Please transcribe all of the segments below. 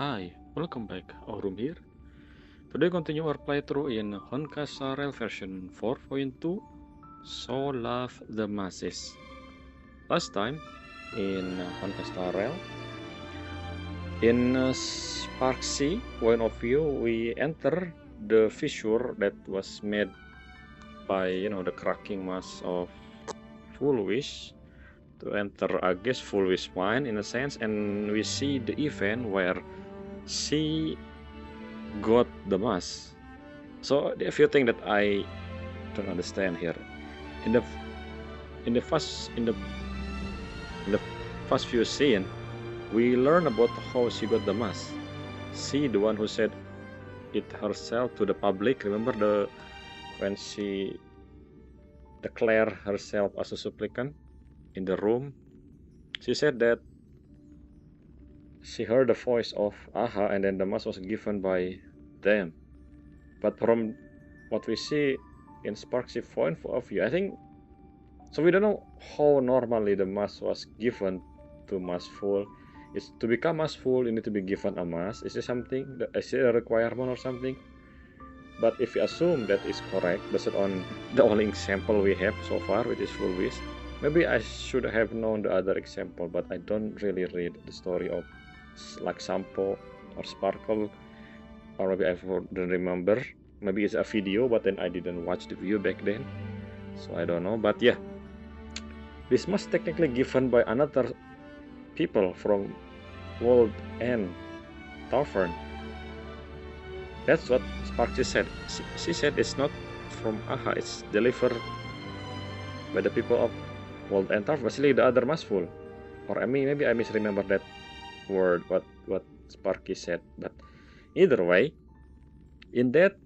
Hi, welcome back. Aurum here. Today continue our playthrough in Honka Star Rail version 4.2 So Love the Masses. Last time in Honka Star Rail, in Spark Sea point of view, we enter the fissure that was made by the cracking mass of Full Wish to enter, I guess, Full Wish mine in a sense, and we see the event where she got the mass. So there are a few things that I don't understand here. In the in the first in the in the first few scene, we learn about how she got the mask. She the one who said it herself to the public. Remember when she declared herself as a supplicant in the room? She said that she heard the voice of Aha and then the mask was given by them. But from what we see in Sparksy point of view, I think so. We don't know how normally the mask was given to Maskful. Is to become Maskful, you need to be given a mask. Is it something? Is it a requirement or something? But if we assume that is correct, based on the only example we have so far, which is Full Wish, maybe I should have known the other example, but I don't really read the story of like Sampo or Sparkle, or maybe I don't remember. Maybe it's a video, but then I didn't watch the video back then, so I don't know. But yeah, this must technically given by another people from World End Tavern. That's what Sparksy said. She said it's not from Aha, it's delivered by the people of World End Tavern. Basically, the other Maskful. Or I mean, maybe I misremember that word, what Sparky said. But either way, in that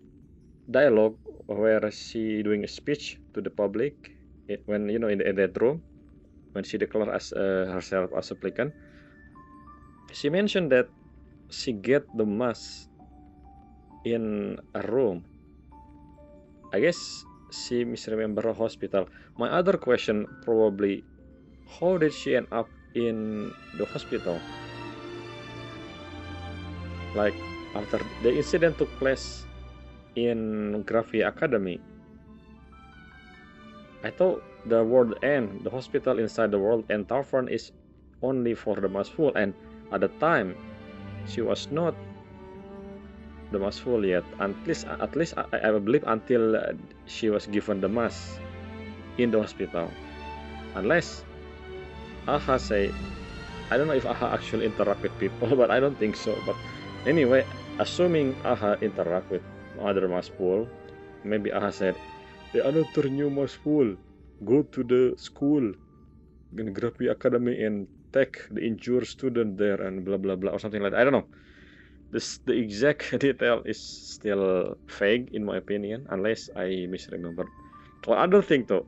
dialogue where she doing a speech to the public, when in that room, when she declared as herself as a supplicant, she mentioned that she get the mask in a room. I guess she misremember a hospital. My other question probably, how did she end up in the hospital? Like after the incident took place in Graphia Academy. I thought the World End, the hospital inside the World End Tavern is only for the Maskful, and at the time she was not the Maskful yet. At least I believe until she was given the mask in the hospital. Unless Aha say, I don't know if Aha actually interact with people, but I don't think so. But anyway, assuming Aha interact with other Maskful, maybe Aha said, the another new Maskful, go to the school in Graphia Academy and take the injured student there and blah blah blah or something like that. I don't know. The exact detail is still vague in my opinion, unless I misremember. One other thing though,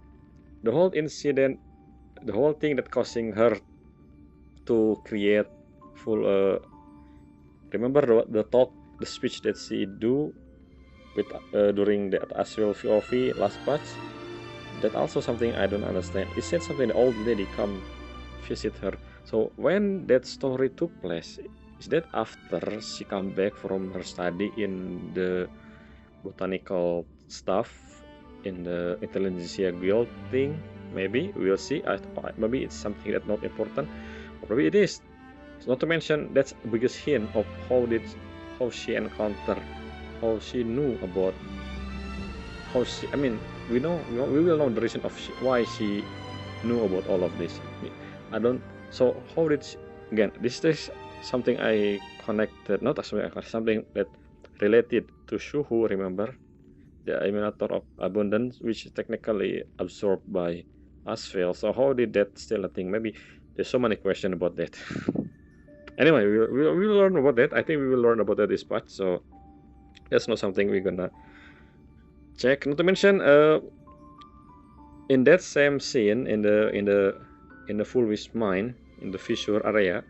the whole incident, the whole thing that causing her to create full remember the talk, the speech that she do with during the Aswell VOV last batch. That also something I don't understand. Is that something the old lady come visit her? So when that story took place, is that after she come back from her study in the botanical stuff in the Intelligentsia Guild thing? Maybe we'll see. Maybe it's something that's not important, or maybe it is. So not to mention that's the biggest hint of how she encountered, how she knew about how she. I mean, we will know the reason of why she knew about all of this. I don't. So how did she, again? This is something I connected, not actually something that related to Shuhu. Remember the emulator of abundance, which is technically absorbed by Asphalt. So how did that still a thing? Maybe there's so many questions about that. Anyway, we will learn about that. I think we will learn about that this part. So that's not something we're gonna check. Not to mention, in that same scene in the Full Wish mine in the fissure area,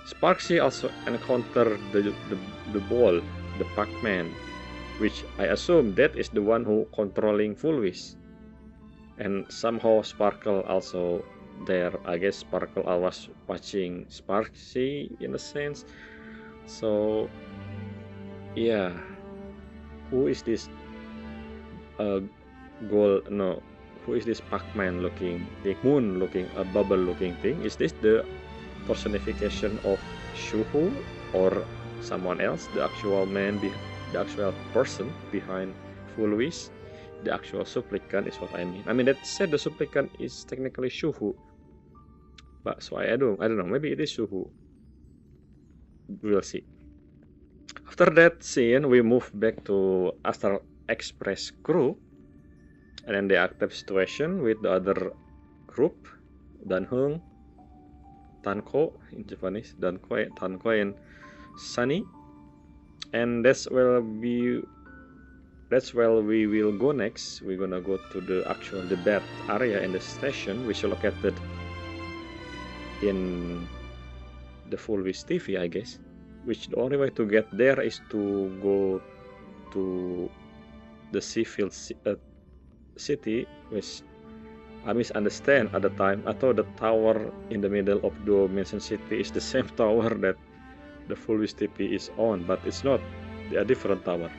Sparksy also encountered the ball, the Pac-Man, which I assume that is the one who controlling Full Wish. And somehow Sparkle also there. I guess Sparkle was watching Sparksy in a sense. So yeah, who is this gold? No, who is this Pac-Man looking, the moon looking, a bubble looking thing? Is this the personification of Shuhu or someone else? The actual man, the actual person behind Full Wish? The actual supplicant is what I mean. I mean, that said the supplicant is technically Shuhu, but so I don't know. Maybe it is Shuhu. We'll see. After that scene, we move back to Astral Express crew, and then they active situation with the other group, Danhung, Tanko in Japanese, Tanko and Sunny, and that's where we will go next. We're gonna go to the actual debate area in the station, which is located in the Full Wish TV, I guess. Which the only way to get there is to go to the civil city, which I misunderstand at the time. I thought the tower in the middle of the mentioned city is the same tower that the Full Wish TV is on, but it's not. They are different tower.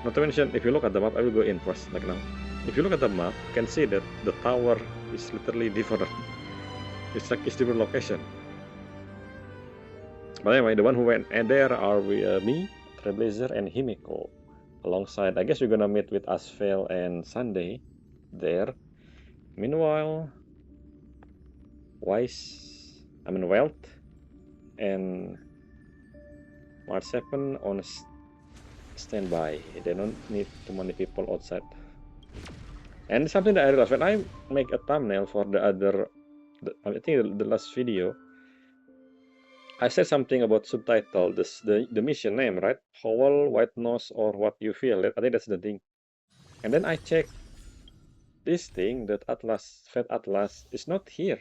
Not to mention, if you look at the map, I will go in first, like now. If you look at the map, you can see that the tower is literally different. It's like it's different location. But anyway, the one who went and there are me, Trailblazer, and Himiko. Alongside, I guess we're gonna meet with Asphel and Sunday there. Meanwhile, Welt and Marsepen on standby. They don't need too many people outside. And something that I realized when I make a thumbnail for I think the last video, I said something about subtitle, the mission name, right? Howl, White Nose, or What You Feel. I think that's the thing. And then I check this thing, that Atlas, Fat Atlas, is not here.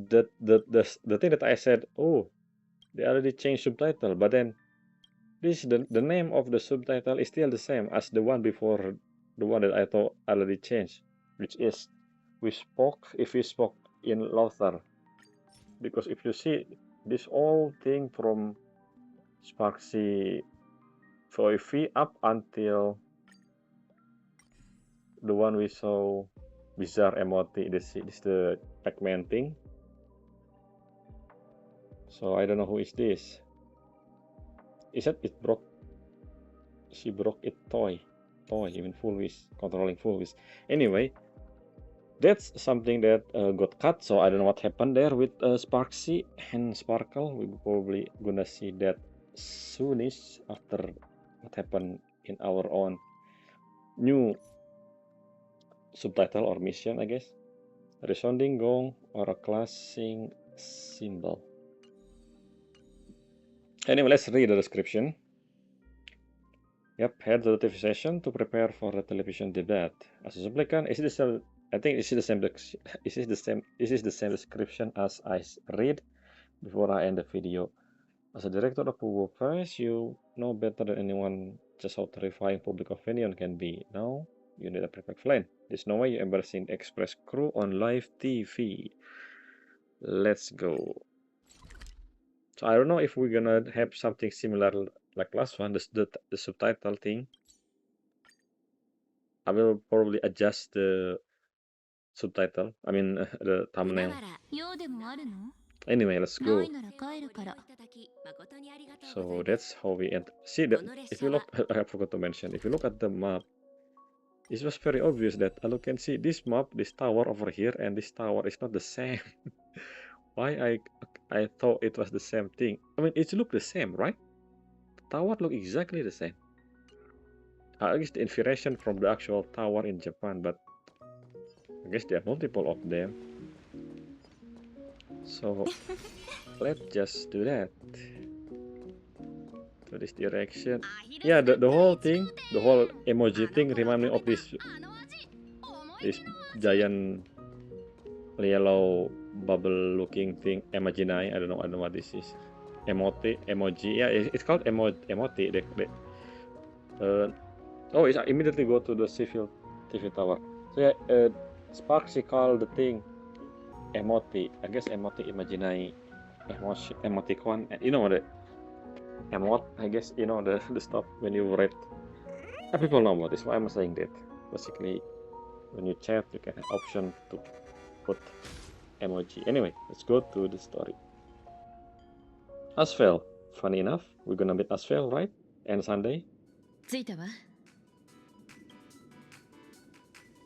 The thing that I said, oh, they already changed subtitle, but then the name of the subtitle is still the same as the one before, the one that I thought already changed, which is if we spoke in Lothar. Because if you see this whole thing from Sparksy VoIP up until the one we saw bizarre emote, this is the Pac-Man thing. So I don't know who is this. Is that it broke? She broke it toy, even Full Wish, controlling Full Wish. Anyway, that's something that got cut, so I don't know what happened there with Sparksy and Sparkle. We're probably gonna see that soonish after what happened in our own new subtitle or mission, I guess. A resounding gong or a clashing cymbal. Anyway, let's read the description. Yep, head to the TV station to prepare for the television debate. As a supplicant, I think this is the same description as I read before I end the video. As a director of Pugo Press, you know better than anyone just how terrifying public opinion can be. Now, you need a perfect plan. There's no way you're embarrassing the Express crew on live TV. Let's go. So I don't know if we're gonna have something similar like last one, the subtitle thing. I will probably adjust the subtitle, the thumbnail. Anyway, let's go. So that's how we enter. See that if you look, I forgot to mention, if you look at the map, it was very obvious that you can see this map, this tower over here, and this tower is not the same. Why I thought it was the same thing. I mean, it looked the same, right? The tower look exactly the same. I guess the inspiration from the actual tower in Japan, but I guess there are multiple of them. So let's just do that. To this direction. Yeah, the whole thing, the whole emoji thing remind me of this giant yellow bubble looking thing, Imaginai. I don't know what this is. Emoji. Yeah, it's called emote. It's immediately go to the civil TV tower. So yeah, Sparksy called the thing emote. I guess emote Imaginai emoticon. You know what? emote, I guess, you know, the stuff when you read. People know about this, why am I saying that? Basically, when you chat, you can have option to put emoji. Anyway, let's go to the story. Asphel, funny enough, we're gonna meet Asphel, right? And Sunday. 着いたわ。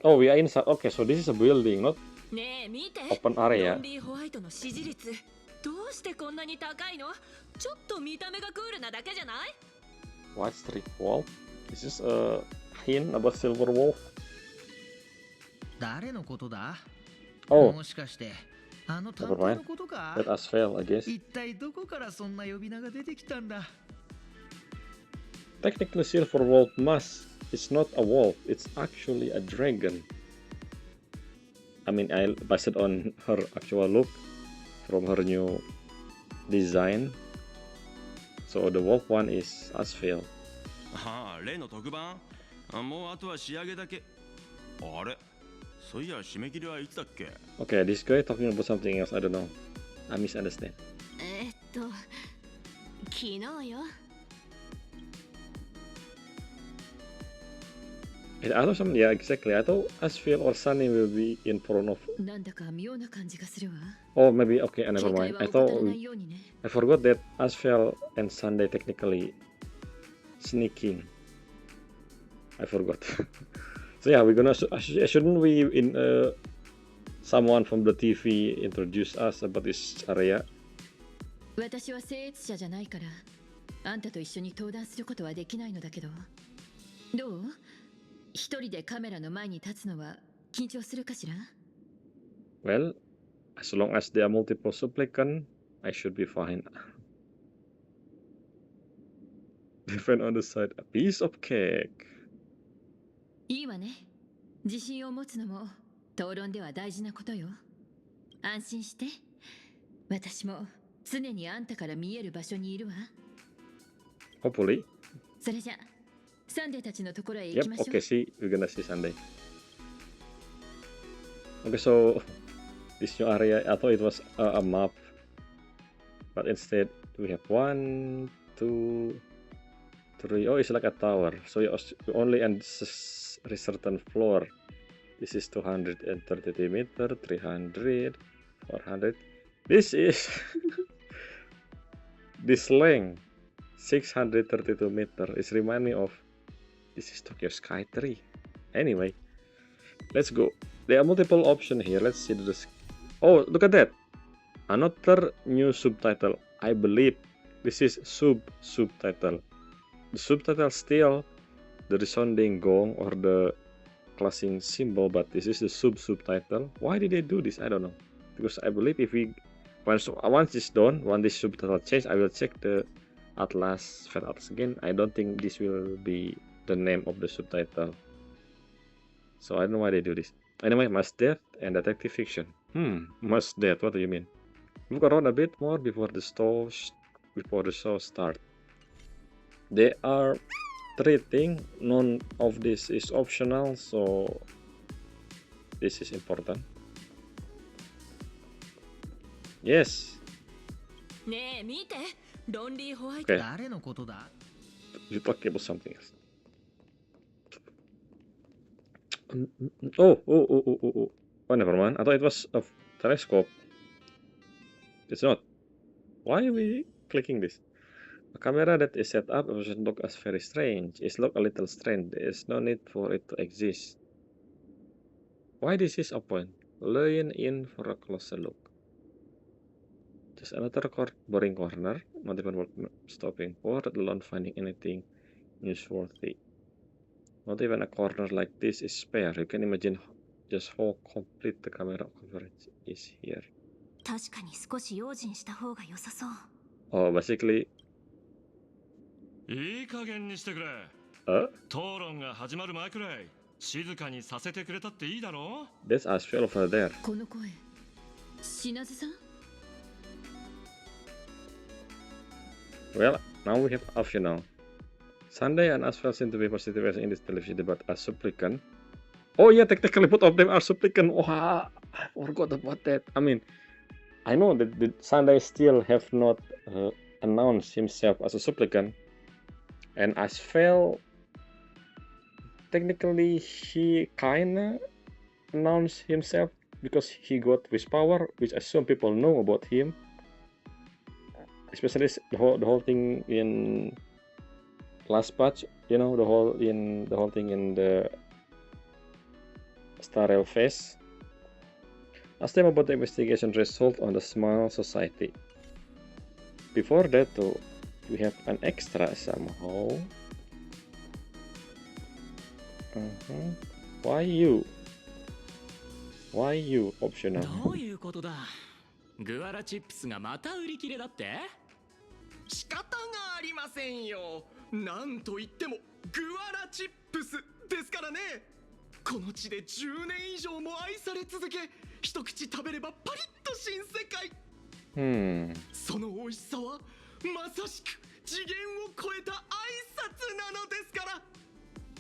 Oh, we are inside. Okay, so this is a building, not ねえ見て。 open ロ area. ンリーホワイトの支持率どうしてこんなに高いの？ちょっと見た目がクールなだけじゃない？ White Street Wolf. This is a hint about Silver Wolf. 誰のことだ？ Oh, もしかしてあの探 never 偵 mind. のことか？ That Asphel, I guess. 一体どこからそんな呼び名が出てきたんだ？ Technically, Silver Wolf mask is not a wolf. It's actually a dragon. I mean, I based on her actual look from her new design. So the wolf one is Asphel. ああ、例の特番もうあとは仕上げだけ。あれそういや締め切りはいつだっけ？ Okay, this guy talking about something else. I don't know. I misunderstand. 昨日よ。 I thought something. Yeah, exactly. I thought Asphel or Sunny will be in front of. なんだか妙な感じがするわ。 Oh, maybe. Okay, never 警戒 mind. は I 怠 thought らないようにね。 I forgot that Asphel and Sunday technically sneaking. I forgot. So yeah, we're gonna. Shouldn't we in someone from the TV introduce us about this area? 私は聖越者じゃないからあんたと一緒に登壇することはできないのだけど、どう？一人でカメラの前に立つのは緊張するかしら？ Well, as long as there are multiple supplicants, I should be fine. Defend on the side, a piece of cake. いいわね。自信を持つのも討論では大事なことよ。安心して。私も常にあんたから見える場所にいるわ。 Hopefully. それじゃ、サンデーたちのところへ行き Yep, ましょう。 okay, see, we're gonna see Sunday. Okay, so this new area, I thought it was a map, but instead we have 1, 2, 3. Oh, it's like a tower. So you only on a certain floor. This is 232 meter, 300, 400. This is this length 632 meter. It's remind me of this is Tokyo Sky 3. Anyway, let's go. There are multiple options here. Let's see the. Oh, look at that! Another new subtitle. I believe this is subtitle. The subtitle still the resounding gong or the clashing symbol, but this is the subtitle. Why did they do this? I don't know. Because I believe if we once it's done, once this subtitle change, I will check the Atlas Fat Atlas again. I don't think this will be the name of the subtitle. So I don't know why they do this. Anyway, Mass Death and Detective Fiction. Mass Death. What do you mean? Look around a bit more before the show start. There are 3 things. None of this is optional, so this is important. Yes. ねえ見て、ロンリーホワイト。 Okay. 誰のことだ？ You talking about something else. Oh, never mind. I thought it was a telescope. It's not. Why are we clicking this? A camera that is set up was look as very strange. It's look a little strange. There is no need for it to exist. Why this is a point? Lean in for a closer look. Just another boring corner. Not even worth stopping for, let alone finding anything newsworthy. Not even a corner like this is spare. You can imagine just how complete the camera coverage is here. 確かに少し用心した方が良さそう。 Oh, basically, いい加減にしてくれ。 討論が始まる前くらい静かにさせてくれたっていいだろう。 that's Asphel over there. この声、品津さん？ Well, now we have optional. Sunday and Asphel seem to be positive in this television debate as supplicant. Oh yeah, technically both of them are supplicant. Oh, I forgot about that. I mean, I know that the Sunday still have not announced himself as a supplicant, and Asphalt, technically he kinda announced himself because he got wish power, which I assume people know about him. Especially the whole thing in last patch, you know, the whole thing in the Star Rail phase. Ask them about the investigation result on the Smile Society. Before that, though, we have an extra somehow. Why you? Why you? Optional. どういうことだ。グアラチップスがまた売り切れだって。仕方がありませんよ。なんといってもグアラチップスですからね。この地で10年以上も愛され続け、一口食べればパリッと新世界。その美味しさはまさしく次元を超えた挨拶なのですか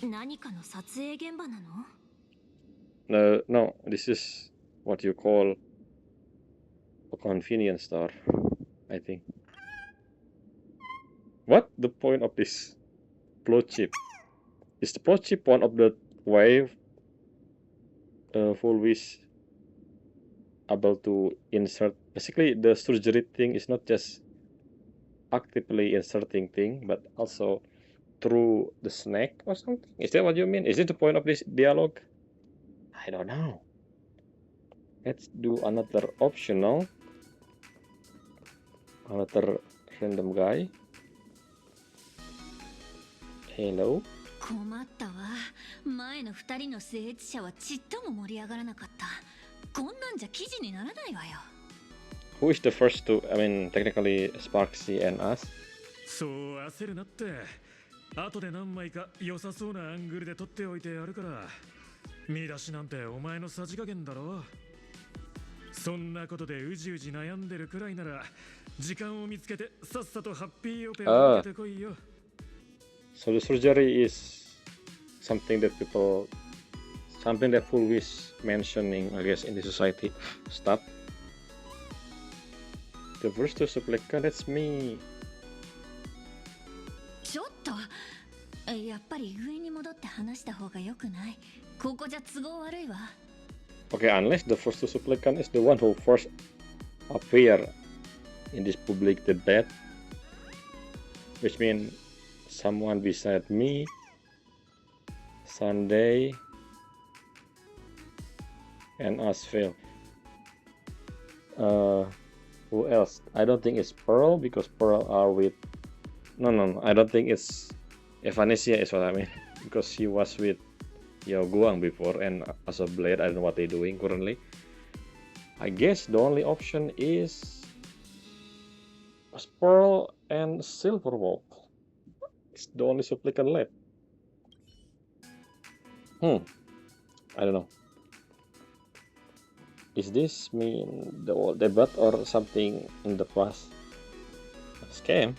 ら。何かの撮影現場なの？ No, this is what you call a convenience store, I think. What the point of this plot chip? Is the plot chip one of the way full wish able to insert? Basically, the surgery thing is not just actively inserting thing, but also through the snack or something. Is that what you mean? Is it the point of this dialogue? I don't know. Let's do another optional. Another random guy. Hello. 困ったわ。前の2人の聖越者はちっとも盛り上がらなかった。こんなんじゃ記事にならないわよ。Who is the first to? I mean, technically Sparksy and us. そう焦るなって。後で何枚か良さそうなアングルで撮っておいてやるから。見出しなんてお前のさじ加減だろ。そんなことでうじうじ悩んでるくらいなら時間を見つけてさっさとハッピーオペを受けてこいよ。So the surgery is something that full wish mentioning, I guess, in the society stuff. The first to supplicant, that's me. ちょっとやっぱり上に戻って話した方が良くない？ここじゃ都合悪いわ。Okay, unless the first to supplicant is the one who first appear in this public debate, which means someone beside me, Sunday, and Asphalt. Who else? I don't think it's Pearl because Pearl are with. No. I don't think it's Evanesia is what I mean because she was with Yao Guang before and as a Blade. I don't know what they're doing currently. I guess the only option is Pearl and Silverwolf. It's the only supplicant left. I don't know. Is this mean the old debate or something in the past? A scam?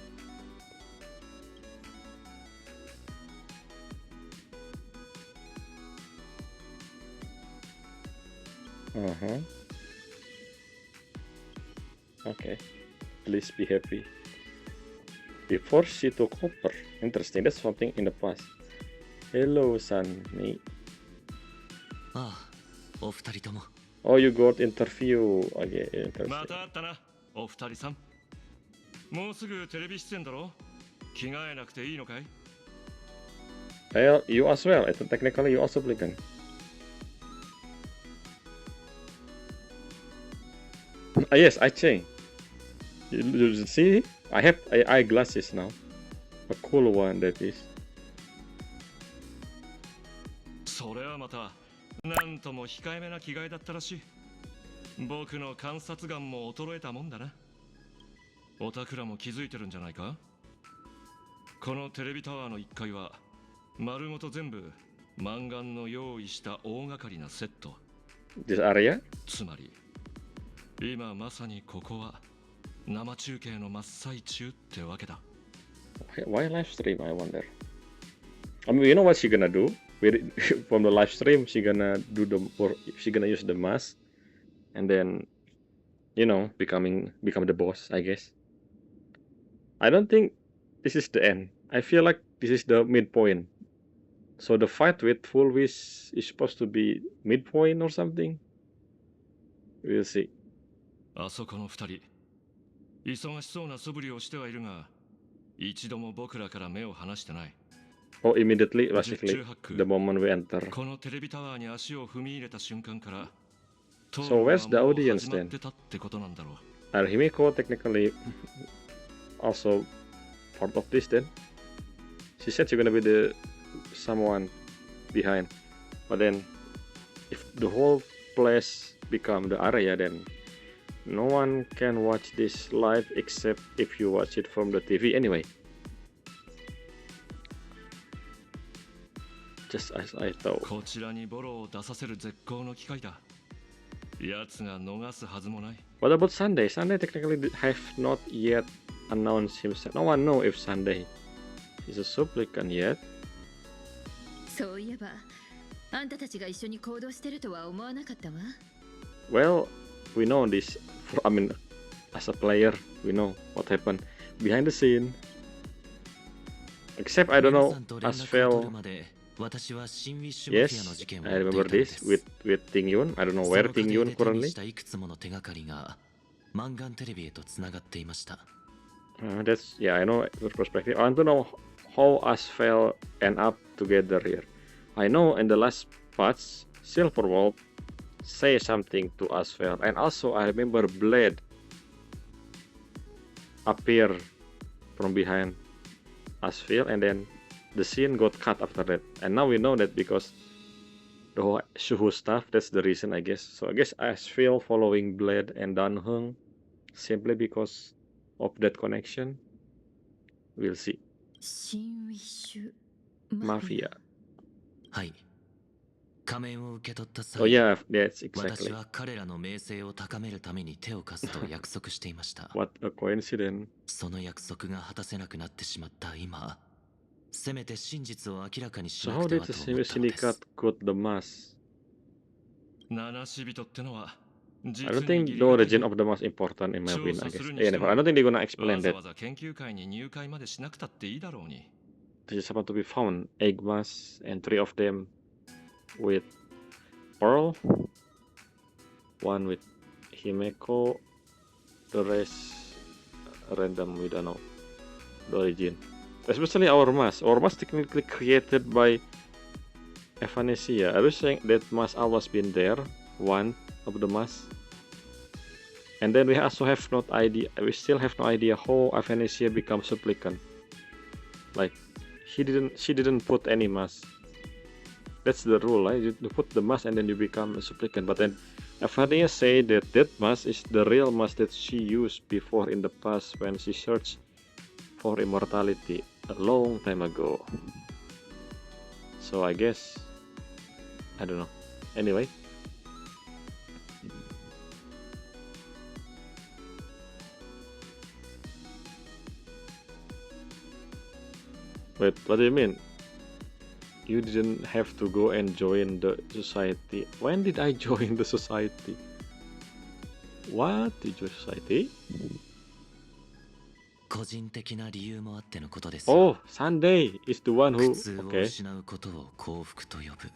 Okay. Please be happy. Before she took over. Interesting, that's something in the past. Hello, Sunny. ああ、お二人とも。Oh, you got interview again. また会ったな、お二人さん。もうすぐテレビ出演だろ？着替えなくていいのかい？ Well, you as well. Technically, you also supplicant. Yes, I changed. You see, I have eyeglasses now. A cool one that is. それはまた、なんとも控えめな着替えだったらしい。僕の観察眼も衰えたもんだな。おたくらも気づいてるんじゃないか？このテレビタワーの1階は、丸ごと全部、マンガンの用意した大掛かりなセット。This area? つまり、今まさにここは生中継の真っ最中ってわけだ。Why live stream? I wonder. I mean, you know what she gonna do? From the live stream, she gonna use the mask, and then, become the boss, I guess. I don't think this is the end. I feel like this is the midpoint. So the fight with Full Wish is supposed to be midpoint or something. We'll see. あそこの二人忙しそうな素振りをしてはいるが一度も僕らから目を離してない。 Oh, immediately, 十 basically, 中八九 the moment we enter. このテレビタワーに足を踏み入れた瞬間から So where's the 討論はもう audience 始ま then? ってたってことなんだろう。 Are Himiko technically also part of this then? She said she's gonna be the someone behind. But then, if the whole place become the area, then no one can watch this live except if you watch it from the TV anyway. Just as I thought. こちらにボロを出させる絶好の機会だ。奴が逃すはずもない。 What about Sunday? Sunday technically have not yet announced himself. No one know if Sunday is a supplicant yet. そういえばあんたたちが一緒に行動してるとは思わなかったわ。 Well, we know this. I mean, as a player, we know what happened behind the scene. Except I don't know, Asphel. Yes, I remember this with Ting Yun. I don't know where Ting Yun currently. That's yeah, I know your perspective. I want to know how Asphel end up together here. I know in the last parts, Silverwolf say something to Asphel, and also I remember Blade appear from behind Asphel, and then the scene got cut after that. And now we know that because the whole Shuhu stuff, that's the reason, I guess. So I guess Asphel following Blade and Dan Heng simply because of that connection. We'll see. 新ウィッシュ Mafia. はい仮面を受け取った Oh 際 yeah, that's 私 exactly. は彼らの名声を高めるために手を貸すと約束していました What a coincidence. その約束が果たせなくなってしまった今せめて真実を明らかにし So な how くて did は the と思ったので Syndicate す got the mask? 七死人ってのは I 実 don't に think 義 the 理がた origin く of the mask important in my 調 opinion, 査 I す guess. るに Yeah, して never. も I don't think they're gonna わ explain ざ that. わざ研究会に入会までしなくたっていいだろうに。 They just happen to be found. Egg mask and 3 of them with Pearl. 1 with Himeko. The rest random, we don't know the origin. Especially our mask. Our mask technically created by Evanesia. Are you saying that mask always been there? One of the mask. And then we also have no idea. We still have no idea how Evanesia becomes supplicant. Like she didn't put any mask. That's the rule, right? You put the mask and then you become a supplicant. But then Evanesia say that that mask is the real mask that she used before in the past when she searched for immortality a long time ago. So I guess I don't know. Anyway. Wait, what do you mean? You didn't have to go and join the society. When did I join the society? What? Did you join society? 個人的な理由もあってのことです Oh, Sunday is the one who. 苦痛を Okay. 失うことを幸福と呼ぶ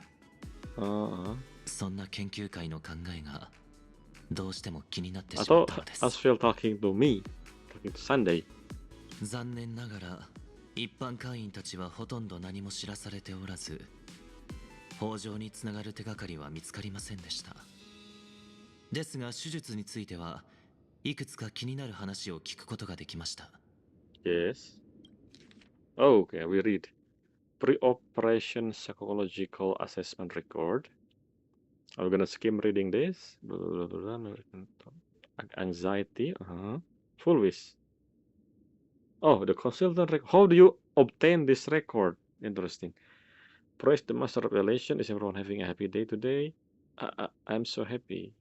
Uh-huh. そんな研究会の考えがどうしても気になって I しまっ thought たのです Asphel talking to me, talking to Sunday. 残念ながら一般会員たちはほとんど何も知らされておらず北条につながる手がかりは見つかりませんでしたですが手術についてはいくつか気になる話を聞くことができました Yes. Oh, okay, we read pre-operation psychological assessment record. I'm gonna skim reading this. Blah, blah, blah, blah, blah. Anxiety. Full wish. Oh, the consultant. How do you obtain this record? Interesting. Praise the master revelation. Is everyone having a happy day today? I'm so happy.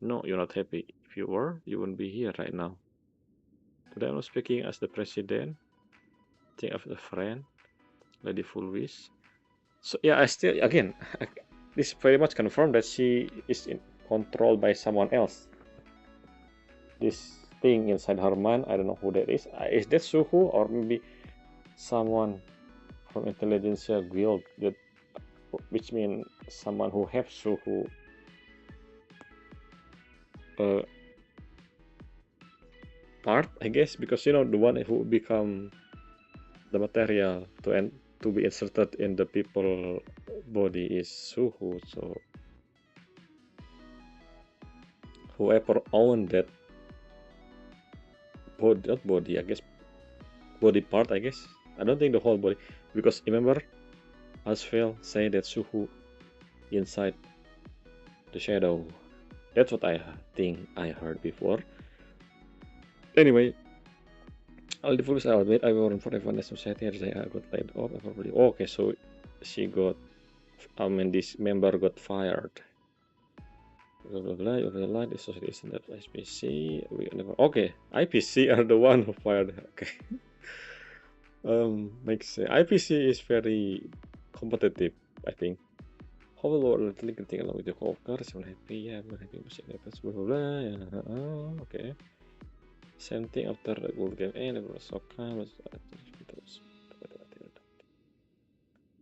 No, you're not happy. If you were, you wouldn't be here right now. Today I'm not speaking as the president. Think of a friend, Lady Full Wish. So yeah, I still again, this very much confirmed that she is controlled by someone else. This thing inside her mind. I don't know who that is. Is that Suhu or maybe someone from Intelligentsia Guild, that which means someone who have Suhu part, I guess, because the one who become the material to be inserted in the people body is Suhu. So whoever owned that body, not body, I guess, body part, I guess. I don't think the whole body, because remember Asphel say that Suhu inside the shadow. That's what I think I heard before. Anyway, all the fools I admit I work for everyone in society. I got laid off. Okay, so she got, this member got fired. Blah blah blah. Over the line, the society isn't that IPC. Okay, IPC are the one who fired her. Okay. Makes sense. IPC is very competitive, I think. How will work literally getting along with the co-workers? I'm happy, yeah, I'm happy. Blah blah blah. Yeah. Okay. Same thing after the gold game end. It was so calm.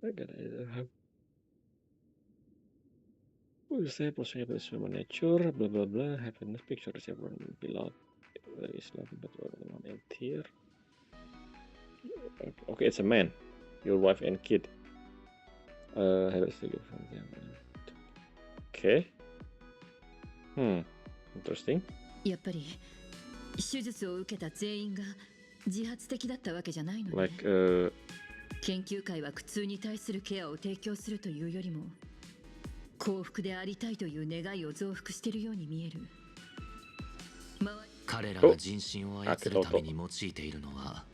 I got it. We say possible human nature. Blah blah blah. Happiness pictures everyone below. There is nothing but one in here. Okay, it's a man. Your wife and kid. Okay. Interesting. やっぱり手術を受けた全員が自発的だったわけじゃないのね。Like, 研究会は苦痛に対するケアを提供するというよりも幸福でありたいという願いを増幅しているように見える。彼らが人心を操るために用いているのは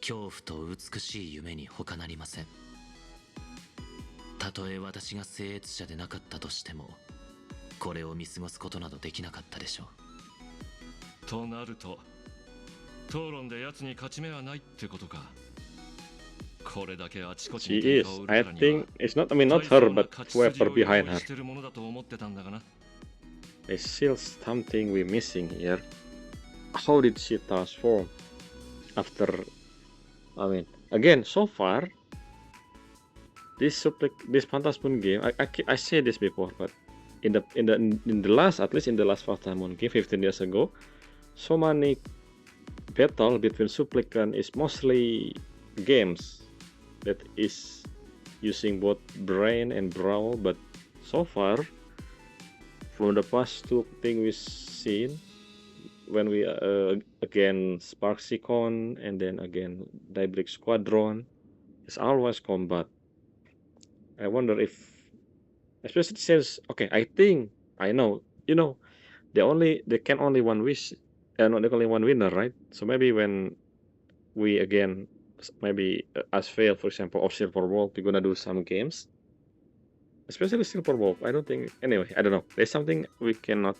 恐怖と美しい夢に他なりません。たとえ私が聖越者でなかったとしてもこれを見過ごすことなどできなかったでしょう。となると討論で奴に勝ち目はないってことか。これだけあちこちに she is. I think it's not, not her, but whoever behind her. There's still something we're missing here. How did she transform after? Again, so far, this Phantasmoon game, I said this before, but in the last, at least in the last Phantasmoon game 15 years ago, so many battle between supplicant is mostly games that is using both brain and brawl, but so far from the past two things we've seen, when we again Sparksicon and then again Daybreak Squadron, it's always combat. I wonder if, especially since, okay, I know, they can only one wish, not only one winner, right? So maybe when we again, maybe Asphel, for example, or Silver Wolf, we're gonna do some games, especially Silver Wolf. I don't think, anyway, I don't know. There's something we cannot.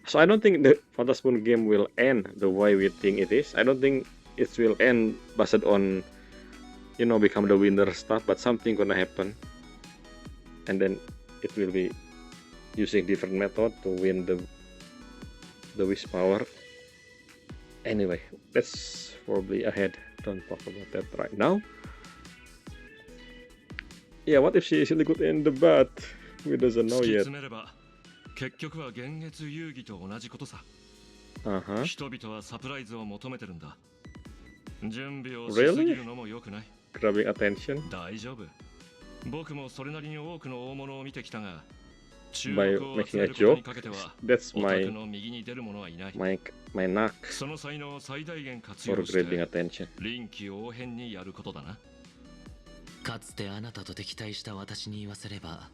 So I don't think the Phantasmoon game will end the way we think it is. I don't think it will end based on, become the winner stuff, but something gonna happen, and then it will be using different method to win the wish power. Anyway, that's probably ahead. Don't talk about that right now. Yeah, what if she is really good in the bat? We doesn't know yet. 結局は幻月遊戯と同じことさ。人々はサプライズを求めてるんだ。準備をしすぎるのも良くない。Grabbing attention? 大丈夫。僕もそれなりに多くの大物を見てきたが、by making a joke, that's my knack for grabbing attention. 臨機応変にやることだな。かつてあなたと敵対した私に言わせれば、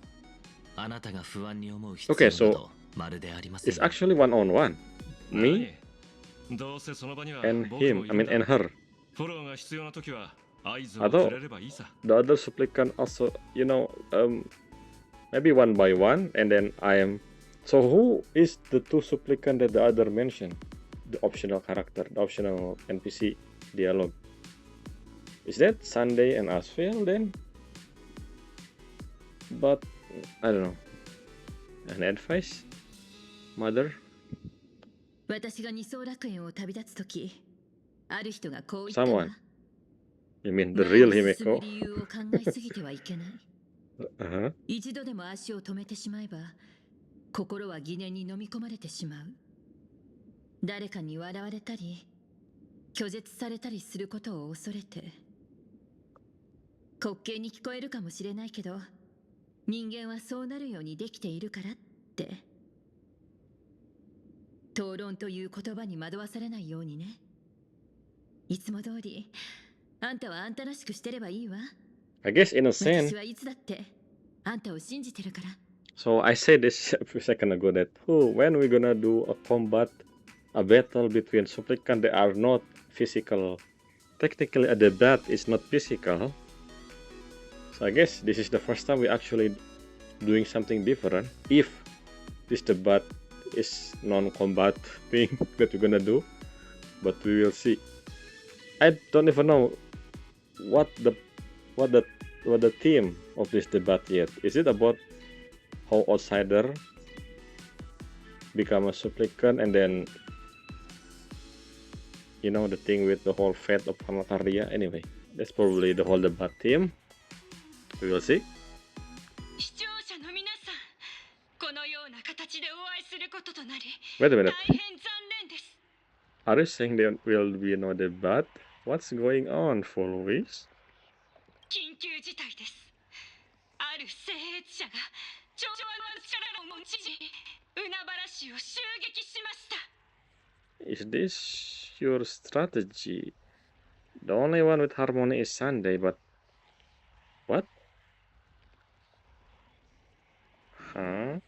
あなたが不安に思う必要などまるでありません。It's actually one-on-one. Me and him, and her. フォローが必要な時は合図をくれればいいさ。The other supplicant also, maybe one by one, and then I am. So who is the two supplicant that the other mentioned? The optional character, the optional NPC dialogue. Is that Sunday and Asphel then? But I don't know. An advice, mother. 私が二層楽園を旅立つとき、ある人がこう言ったわ。 Someone. You mean the 前 real に進む Himeko? 理由を考えすぎてはいけない。Uh-huh. 一度でも足を止めてしまえば、心は疑念に飲み込まれてしまう。誰かに笑われたり、拒絶されたりすることを恐れて。滑稽に聞こえるかもしれないけど、人間はそうなるようにできているからって。討論という言葉に惑わされないようにね。いつも通り、あんたはあんたらしくしてればいいわ。 I guess in a sense. 私はいつだってあんたを信じてるから。 So I said this a few seconds ago that when we gonna do a combat, a battle between supplicants that are not physical. Technically a debate is not physical. So I guess this is the first time we actually doing something different. If this debate is non-combat thing that we're gonna do, but we will see. I don't even know what the theme of this debate yet. Is it about how outsider become a supplicant and then, you know, the thing with the whole fate of Hamakarya? Anyway, that's probably the whole debate theme. We will see. 視聴者の皆さん、このような形でお会いすることとなり、 Wait a minute. 大変残念です。 Are you saying there will be no debate? What's going on, Fulvis? 緊急事態です。ある聖越者が調和の力を用い、海原市を襲撃しました。 Is this your strategy? The only one with harmony is Sunday, but what? Huh?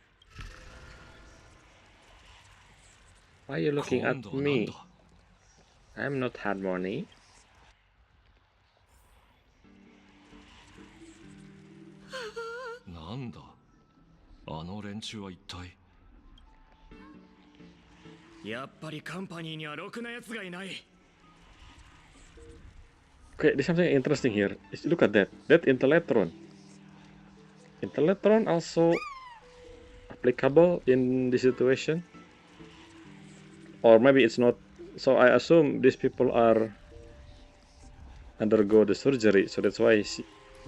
Why are you looking at 今度はなん me? だ I'm not harmony. なんだあの連中は一体。やっぱりカンパニーにはろくなやつがいない。 Okay, there's something interesting here. Look at that. That Intellectron. Intellectron also applicable in this situation? Or maybe it's not. So I assume these people are undergo the surgery, so that's why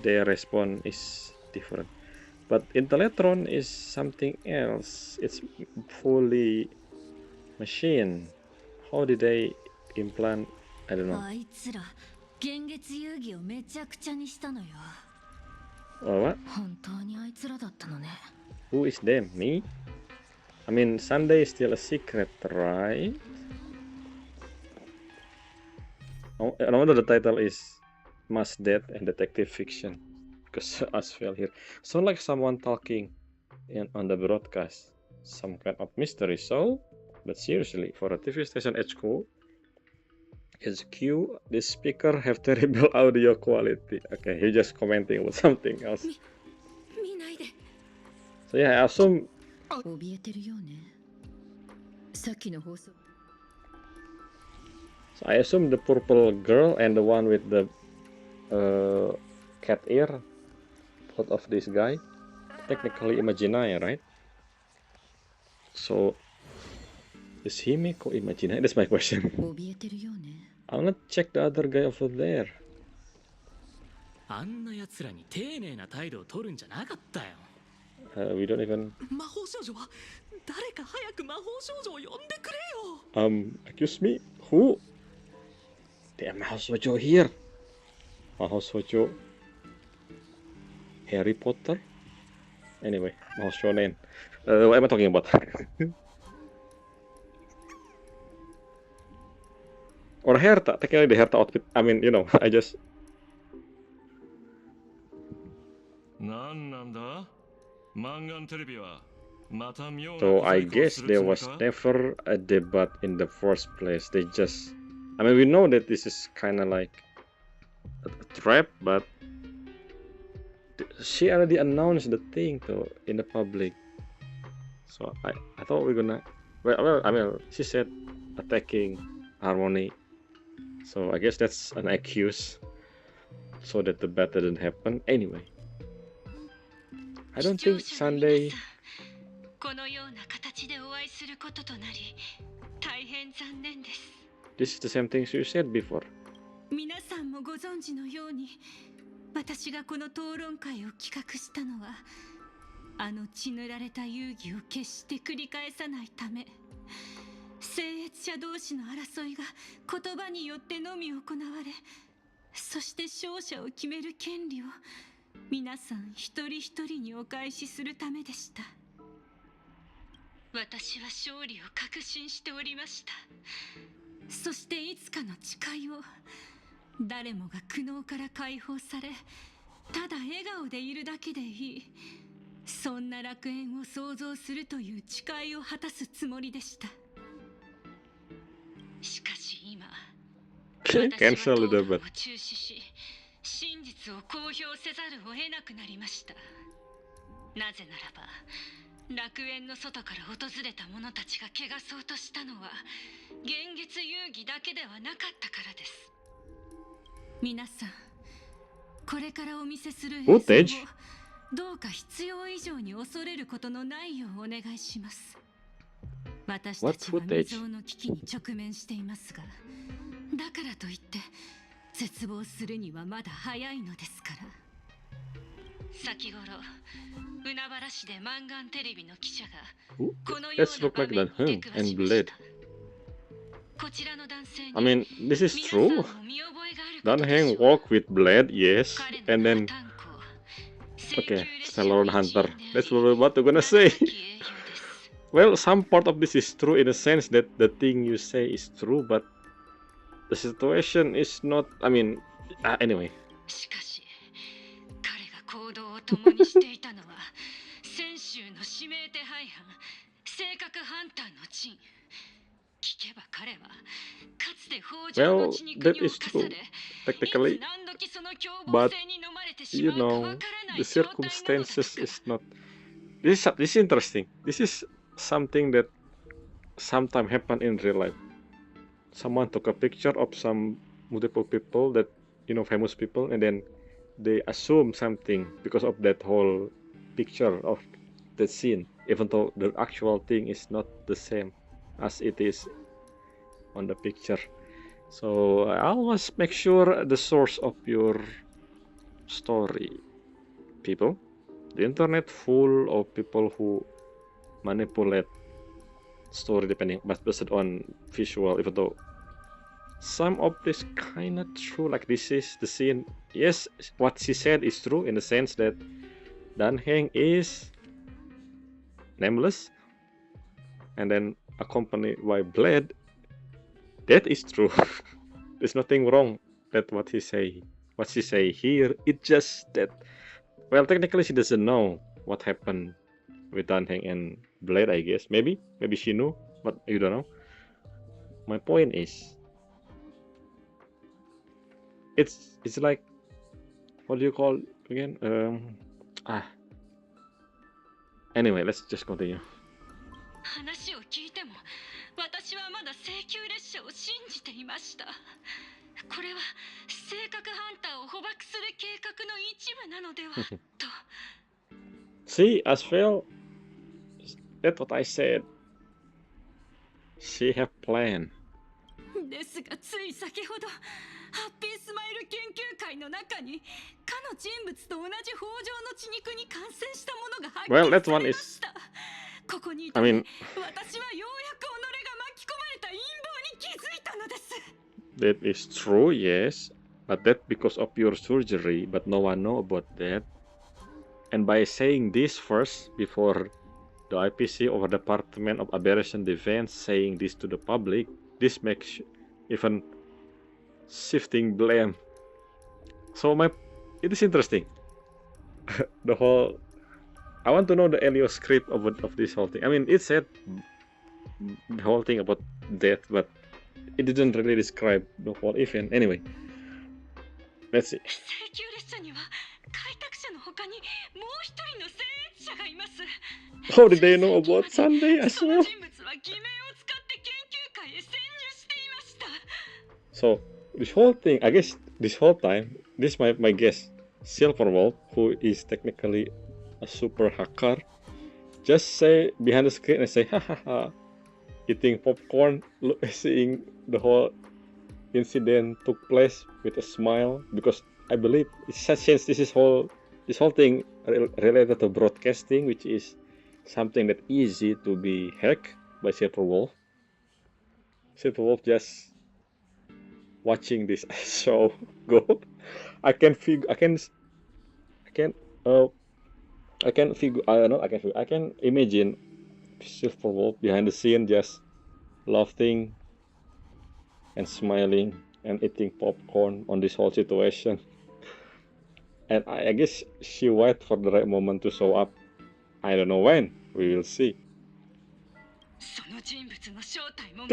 their response is different. But Intellectron is something else. It's fully machine. How did they implant? I don't know. あいつら幻月遊戯をめちゃくちゃにしたのよ。 Or what? 本当にあいつらだったのね。 Who is them? Me? I mean, Sunday is still a secret, right? Oh, no wonder the title is Mass Death and Detective Fiction. Because as well here. Sound like someone talking on the broadcast. Some kind of mystery. So, but seriously, for a TV station HQ, this speaker have terrible audio quality. Okay, he's just commenting about something else. 見ないで。 So yeah, I assume 怯えてるよね。さっきの放送。 So I assume the purple girl and the one with the cat ear, both of this guy, technically Imaginaya, right? So is Himeko Imaginaya? That's my question. 怯えてるよね。 I'm gonna check the other guy over there. あんな奴らに丁寧な態度を取るんじゃなかったよ。We don't even. 魔法少女は誰か早く魔法少女を呼んでくれよ。Excuse me, who? There Mahou Shoujo here. Mahou Shoujo. Harry Potter. Anyway, Mahou Shonen. What am I talking about? Or Herta. Technically the Herta outfit. I mean, you know, I just. なんなんだマンガンテレビはまた妙な So 小 I 細工を guess する there つもり was か never a debate in the first place. They just. I mean, we know that this is kind of like a trap, but she already announced the thing though in the public. So I thought we're gonna. Well, I mean, she said attacking Harmony. So I guess that's an excuse so that the battle didn't happen. Anyway, I don't think Sunday. このような形でお会いすることとなり、大変残念です。 This is the same things you said before. 皆さんもご存知のように、私がこの討論会を企画したのは、あの血塗られた遊戯を決して繰り返さないため、聖越者同士の争いが言葉によってのみ行われ、そして勝者を決める権利を皆さん一人一人にお返しするためでした。私は勝利を確信しておりました。そしていつかの誓いを、誰もが苦悩から解放され、ただ笑顔でいるだけでいい、そんな楽園を創造するという誓いを果たすつもりでした。しかし今、私は討論を中止し、真実を公表せざるを得なくなりました。なぜならば、楽園の外から訪れた者たちが汚そうとしたのは、幻月遊戯だけではなかったからです。皆さん、これからお見せする映像をどうか必要以上に恐れることのないようお願いします。私たちは未曾有の危機に直面していますが、だからといって絶望するにはまだ早いのですから。先頃、海原市でマンガンテレビの記者がこのような場面に出くわしました。こちらの男性に I mean, this is true. Danheng walk with Blade, yes, and then okay, Stellar Hunter. That's what I'm gonna say. Well, some part of this is true in a sense that the thing you say is true, but the situation is not. I mean, anyway. しかし、彼が行動を共にしていたのは、先週の指名手配犯、性格ハンターのチン。聞けば彼は、かつて北条の血肉に侵され、technically, but you know, the circumstances is not. This is interesting. This is something that sometimes happen in real life. Someone took a picture of some multiple people that, you know, famous people, and then they assume something because of that whole picture of the scene, even though the actual thing is not the same as it is on the picture. So I always make sure the source of your story, people. The internet full of people who manipulate story depending, but based on visual, even though some of this kind of true, like this is the scene. Yes, what she said is true in the sense that Danheng is nameless and then accompanied by Blade. That is true. There's nothing wrong that what she say here. It's just that, well, technically she doesn't know what happened with Danheng and Blade, I guess. Maybe she knew, but you don't know. My point is, it's like, what do you call again? Anyway, let's just continue. 話を聞いても、私はまだ請求列車を信じていました。これは性格ハンターを捕獲する計画の一部なのではと。See, as well, that's what I said. She have plan. ですがつい先ほど、ハッピースマイル研究会の中に、かの人物と同じ北条の血肉に感染したものが発見されました。ここにいた、私はようやく己が巻き込まれた陰謀に気づいたのです。That is true, yes, but that because of your surgery, but no one know about that. And by saying this first before the IPC or Department of Aberration Defense saying this to the public, this makes even shifting blame. So it is interesting. The whole, I want to know the Elio script of this whole thing. I mean, it said the whole thing about death, but it didn't really describe the whole event. Anyway, let's see. How did they know about Sunday as well? So this whole thing, I guess, this whole time, this is my guess. Silverwolf, who is technically a super hacker, just say behind the screen and say, ha ha ha, eating popcorn, seeing the whole incident took place with a smile, because I believe since this whole thing related to broadcasting, which is something that easy to be hacked by Silverwolf. Silverwolf just watching this show go. I can imagine Silverwolf behind the scene just laughing and smiling and eating popcorn on this whole situation. And I guess she wait for the right moment to show up. I don't know when. We will see. その人物の正体もま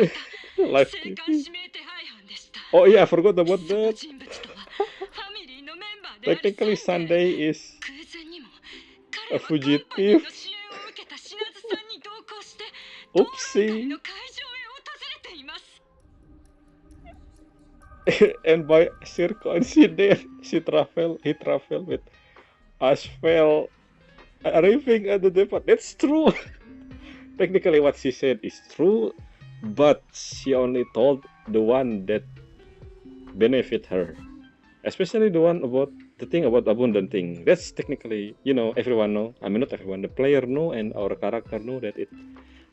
Live た TV. 生還指名手配犯でした。 Oh yeah, I forgot about その that. 人物とはファミリーのメンバーである Technically, サンデー。 Sunday is 偶然にも a 彼はカンパニー fugitive. の支援を受けたシナズさんに同行して討論会 Oopsie. の会場へ訪れています。 And by sheer coincidence, he traveled with Ashfel arriving at the depot. That's true. Technically, what she said is true, but she only told the one that benefit her, especially the one about the thing about abundant thing. That's technically, everyone know. I mean, not everyone. The player know and our character know that it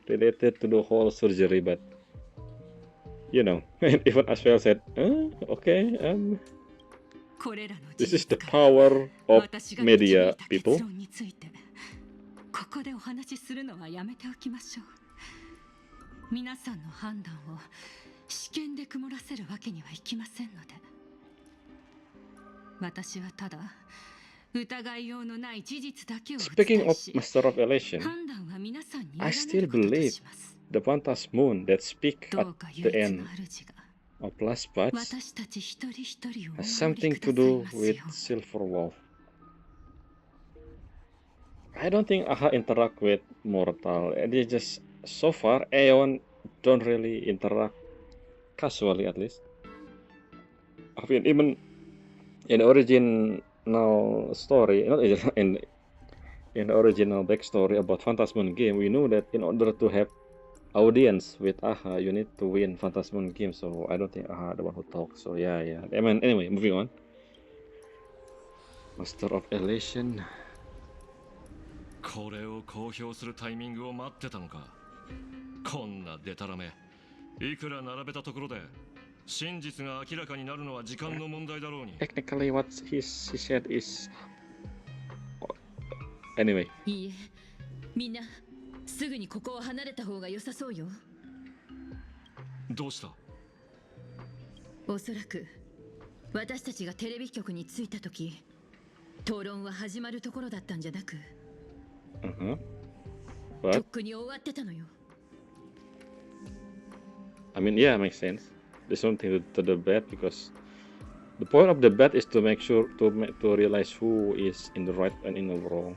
related to the whole surgery, but and even Ashfel said, okay, これらの this 事 is the 実から power of 私が media 導いた people. 結論についてここでお話しするのはやめておきましょう。皆さんの判断を試験で曇らせるわけにはいきませんので、私はただ疑いようのない事実だけをお Speaking 伝え of し、 Master of Elation, 判断は皆さんに委 I ね still ることと believe します。 the Phantasmoon that speak ど at うか the 唯一 end の主が of last patch 私たち一人一人をお has 守り something く to ださい do ます with よ。 Silverwolf. I don't think Aha interact with Mortal. They just so far Aeon don't really interact casually, at least. I mean, even in the original story, not in the original backstory about Phantasmoon game, we know that in order to have audience with Aha, you need to win Phantasmoon game. So I don't think Aha the one who talks. So yeah. I mean, anyway, moving on. Master of Elation. これを公表するタイミングを待ってたのか。こんなデタラメ。いくら並べたところで真実が明らかになるのは時間の問題だろうに。 Technically, what he said is anyway. いいえ、みんなすぐにここを離れた方が良さそうよ。どうした？おそらく私たちがテレビ局に着いた時、討論は始まるところだったんじゃなく、と What? っくに終わってたのよ。 I mean, yeah, makes sense. There's something to the bet because the point of the bet is to make sure to realize who is in the right and in the wrong,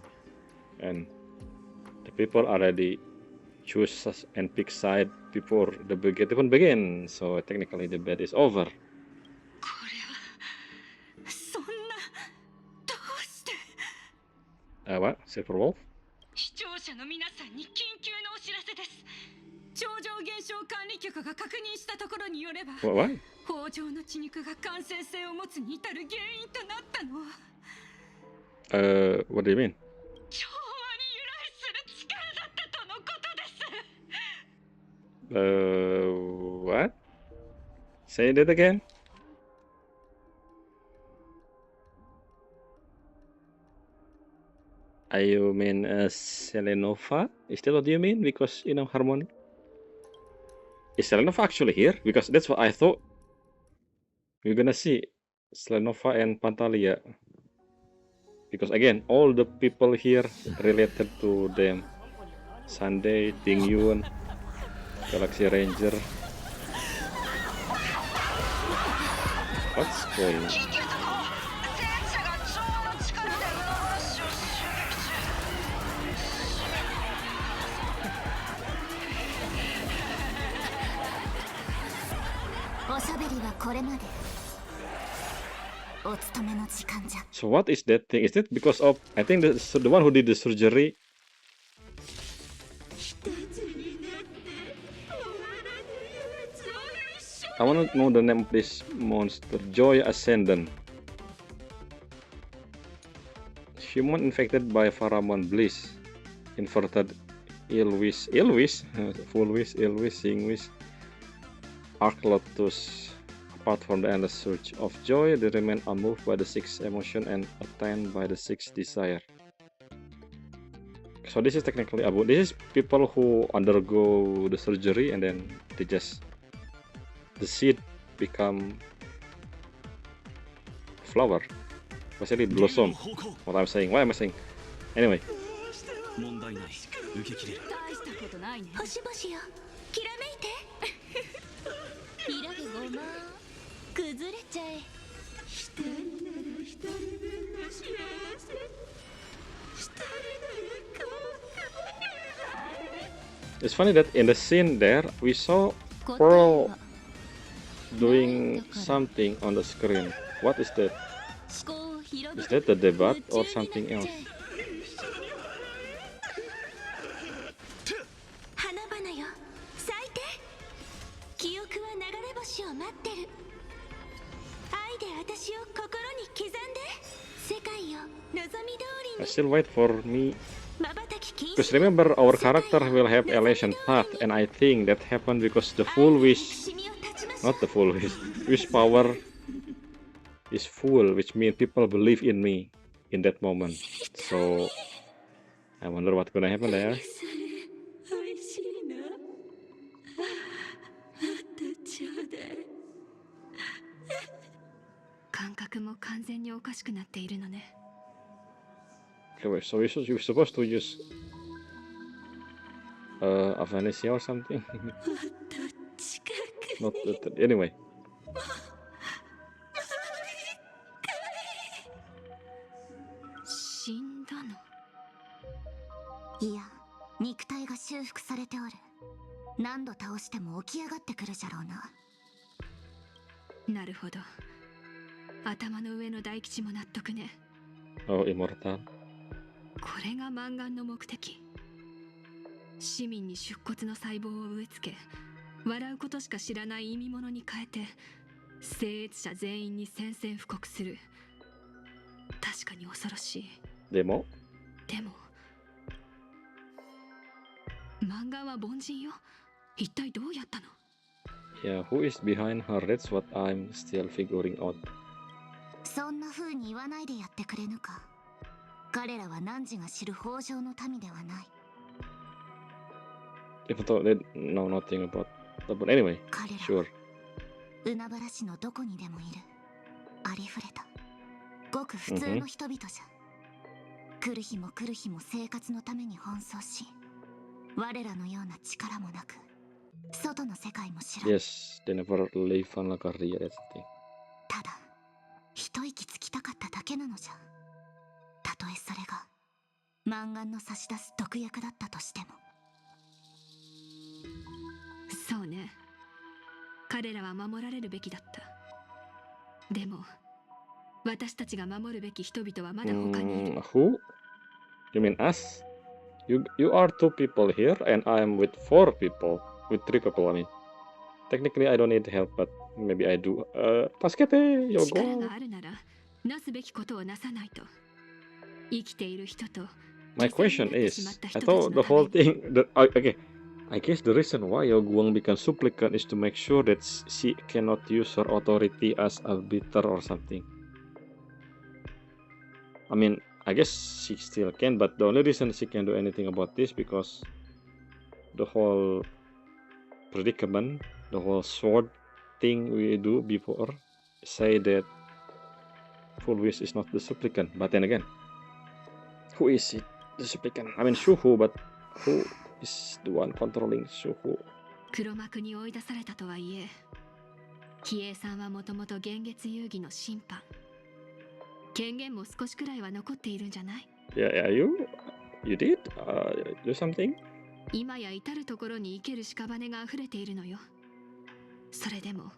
and the people already choose and pick side before the bet even begin. So technically, the bet is over. これはそんな、どうして。 What? Silverwolf? 視聴者の皆さんに緊急のお知らせです。超常現象管理局が確認したところによれば、 Why? 北条の血肉が感染性を持つに至る原因となったのは、 What do you mean? 調和に由来する力だったとのことです。 What? Say that again? You mean Selenova? Is that what you mean? Because, Harmony? Is Selenova actually here? Because that's what I thought. We're gonna see Selenova and Pantalia. Because again, all the people here related to them. Sunday, Ting Yun, Galaxy Ranger. What's going on? おしゃべりはこれまで。お勤めの時間じゃ。 So what is that thing? Is that because of, I think the one who did the surgery? I want to know the name of this monster. Joy Ascendant. Human infected by Pharamon Bliss. Inverted Illwish. Full Wish, Illwish, Sing Wish. Arc Lotus. Apart from the endless surge of joy, they remain unmoved by the sixth emotion and attained by the sixth desire. So this is technically about this is people who undergo the surgery and then they just the seed become flower, basically blossom. What I'm saying? What am I saying? Anyway. 問題ない受け切れる大したことないね星々よきらめいてイラゲごま崩れちゃえ一人なら一人分の幸せ一人なら It's funny that in the scene there we saw Pearl doing something on the screen. What is that? Is that the debut or something else? 花々よ咲いて記憶は流れ星を待ってる愛で私を心に刻んで世界を望み通り I に still wait for me. Because remember, our character will have elation path, and I think that happened because the full wish, not the full wish power is full, which means people believe in me in that moment. So I wonder what's gonna happen there. 感覚も完全におかしくなっているのね。 Okay, wait, so you're supposed to use Avanesia or something? Not that, anyway. 死んだの？いや、肉体が修復されておる。何度倒しても起き上がってくるじゃろうな。なるほど。頭の上の大吉も納得ね。Oh, immortal. これが満願の目的。市民に出骨の細胞を植え付け、笑うことしか知らない意味物に変えて、聖越者全員に宣戦布告する。確かに恐ろしい。でも満願は凡人よ。一体どうやったの？ Yeah, who is behind her? That's what I'm still figuring out. そんな風に言わないでやってくれぬか。彼らは汝が知る北条の民ではない。 Even though they know nothing about that, but anyway, sure. 海原市のどこにでもいる。ありふれた。ごく普通の人々じゃ。来る日も来る日も生活のために奔走し、我らのような力もなく、外の世界も知らん。Yes, they never leave Van La Carrière, that's the thing. ただ、一息つきたかっただけなのじゃ。たとえそれが、満願の差し出す毒薬だったとしても。そうね。彼らは守られるべきだった。でも、私たちが守るべき人々はまだ他にいる。Who? You mean us? You are 2 people here, and I'm with 4 people. With 3 people, I mean. Technically, I don't need help, but maybe I do. Tasukete, yo 力 go. があるなら、なすべきことをなさないと。生きている人と。My question is, I thought the whole thing. Okay, I guess the reason why Yoguang became supplicant is to make sure that she cannot use her authority as arbiter or something. I mean, I guess she still can, but the only reason she can do anything about this because the whole predicament, the whole sword thing we do before say that Full Wish is not the supplicant. But then again, who is it? The supplicant? I mean Shuhu, but who is the one controlling Shuhu? 黒幕に追い出されたとはいえ、比叡さんはもともと幻月遊戯の審判。権限も少しくらいは残っているんじゃない？ Yeah, you did do something? 今や至るところに生ける屍が溢れているのよ。それでも、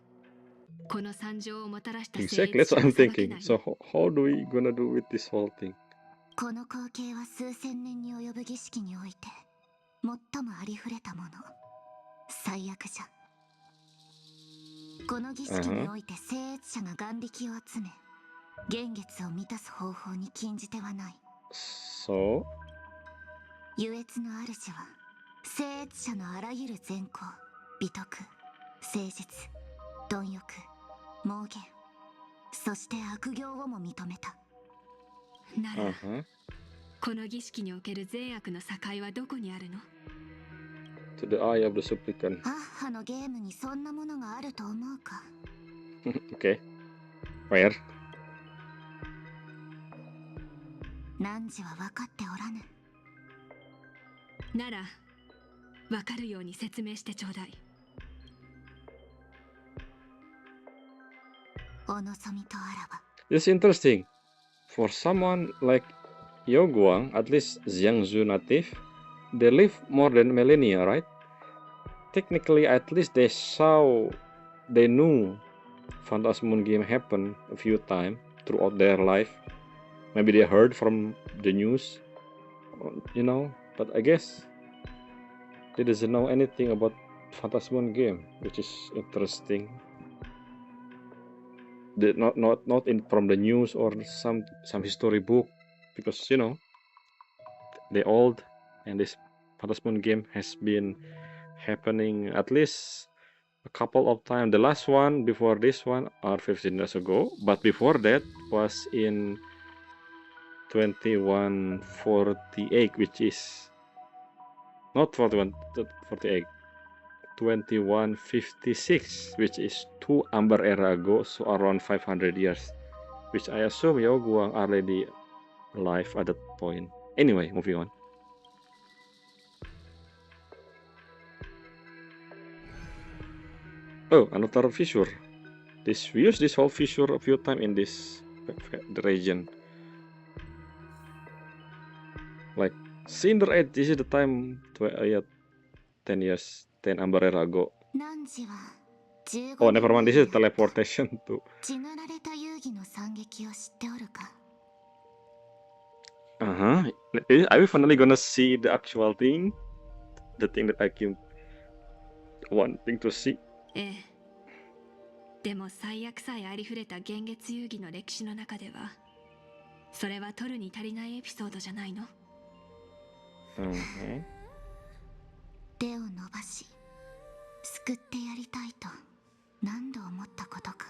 この惨状をもたらした Exactly, that's what I'm thinking. So how do we gonna do with this whole thing? この光景は数千年に及ぶ儀式において最もありふれたもの。最悪じゃ。この儀式において聖越者が眼力を集め幻月を満たす方法に禁じ手はない。 So, 優越の主は聖越者のあらゆる善行、美徳、誠実、貪欲、妄言、そして悪行をも認めた。なら、 この儀式における善悪の境はどこにあるの？ to the eye of the supplicant. アッハのゲームにそんなものがあると思うか。 Okay. Where? 汝は分かっておらぬ。なら分かるように説明してちょうだい。お望みとあらば。 It's interesting. For someone like Yoguang, at least Jiangsu native, they live more than millennia, right? Technically, at least they knew Phantasmoon game happened a few times throughout their life. Maybe they heard from the news, you know. But I guess they doesn't know anything about Phantasmoon game, which is interesting. They not in from the news or some history book, because you know they old and this Phantasmoon game has been happening at least a couple of times. The last one before this one are 15 years ago, but before that was in 2148, which is not 4148, 2156, which is 2 Amber Era ago, so around 500 years, which I assume Yoguang already alive at that point. Anyway, moving on. Oh, another fissure. We use this whole fissure a few times in this the region. Like Cinder Age, this is the time 10 years, 10 Amber Era ago. 汝は15 Oh, never mind. This is teleportation to. 血塗られた遊戯の惨劇を知っておるか。 Are we finally gonna see the actual thing? The thing that I keep wanting to see? ええ。でも最悪さえありふれた幻月遊戯の歴史の中では、それは取るに足りないエピソードじゃないの？手を伸ばし救ってやりたいと何度思ったことか。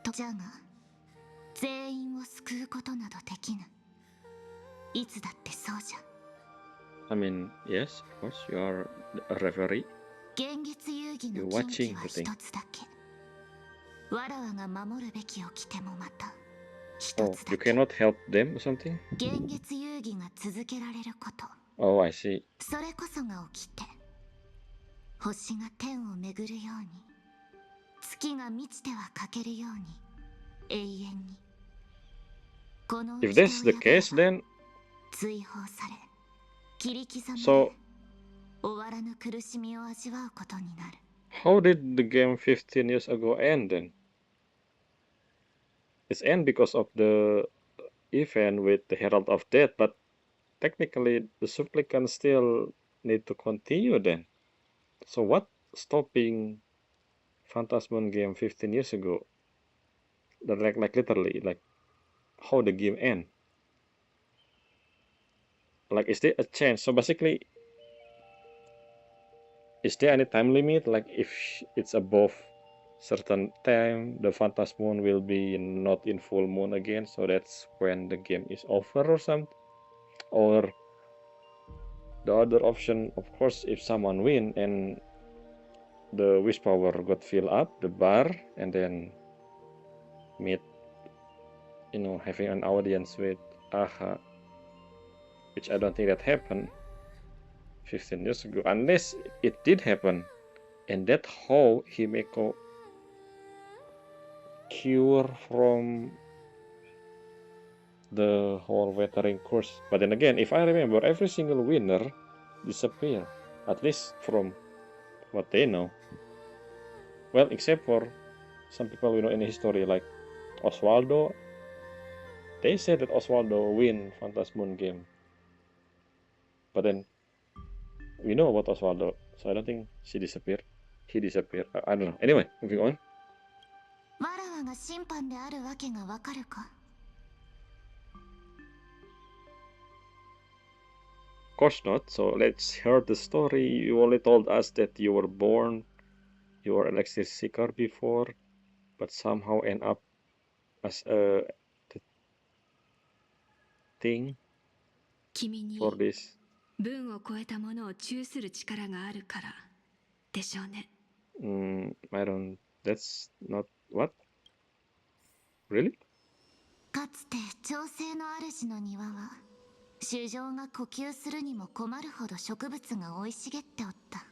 とじゃが全員を救うことなどできぬ。いつだってそうじゃ。 I mean, yes, of course, you are a referee. 幻月遊戯の You're 禁忌 watching は the 一 thing. つだけ。わらわが守るべき掟もまた一 Oh, つだ you け。 cannot help them or something? 幻月遊戯が続けられること。 Oh, I see. それこそが起きて星が天を巡るように月が満ちては欠けるように永遠にこの If that's the case, then 追放され切り刻まれ so 終わらぬ苦しみを味わうことになる。 how did the game 15 years ago end then? It's end because of the event with the Herald of Death, but technically the supplicants still need to continue then. So what stopping Phantasmoon game 15 years ago? Like literally, like how the game end? Like is there a chance? So basically, is there any time limit? Like if it's above certain time, the Phantasmoon will be not in full moon again, so that's when the game is over or something? Or the other option, of course, if someone win and the wish power got filled up, the bar, and then meet, you know, having an audience with Aha, which I don't think that happened 15 years ago, unless it did happen, and that how Himeko cure from the whole weathering curse. But then again, if I remember, every single winner disappear, at least from what they know. Well, except for some people we know in the history, like Oswaldo. They said that Oswaldo win Phantasmoon game, but then we know about Oswaldo, so I don't think she disappeared. he disappeared. I don't know. Anyway, moving on. わらわが審判であるわけがわかるか？ Of course not. So let's hear the story. You only told us that you were born, you were an elixir seeker before, but somehow end up as a thing 君に for this. 文を超えたものを中する力があるからでしょうね。I don't. That's not what? Really? かつて長生の主の庭は衆生が呼吸するにも困るほど植物が生い茂っておった。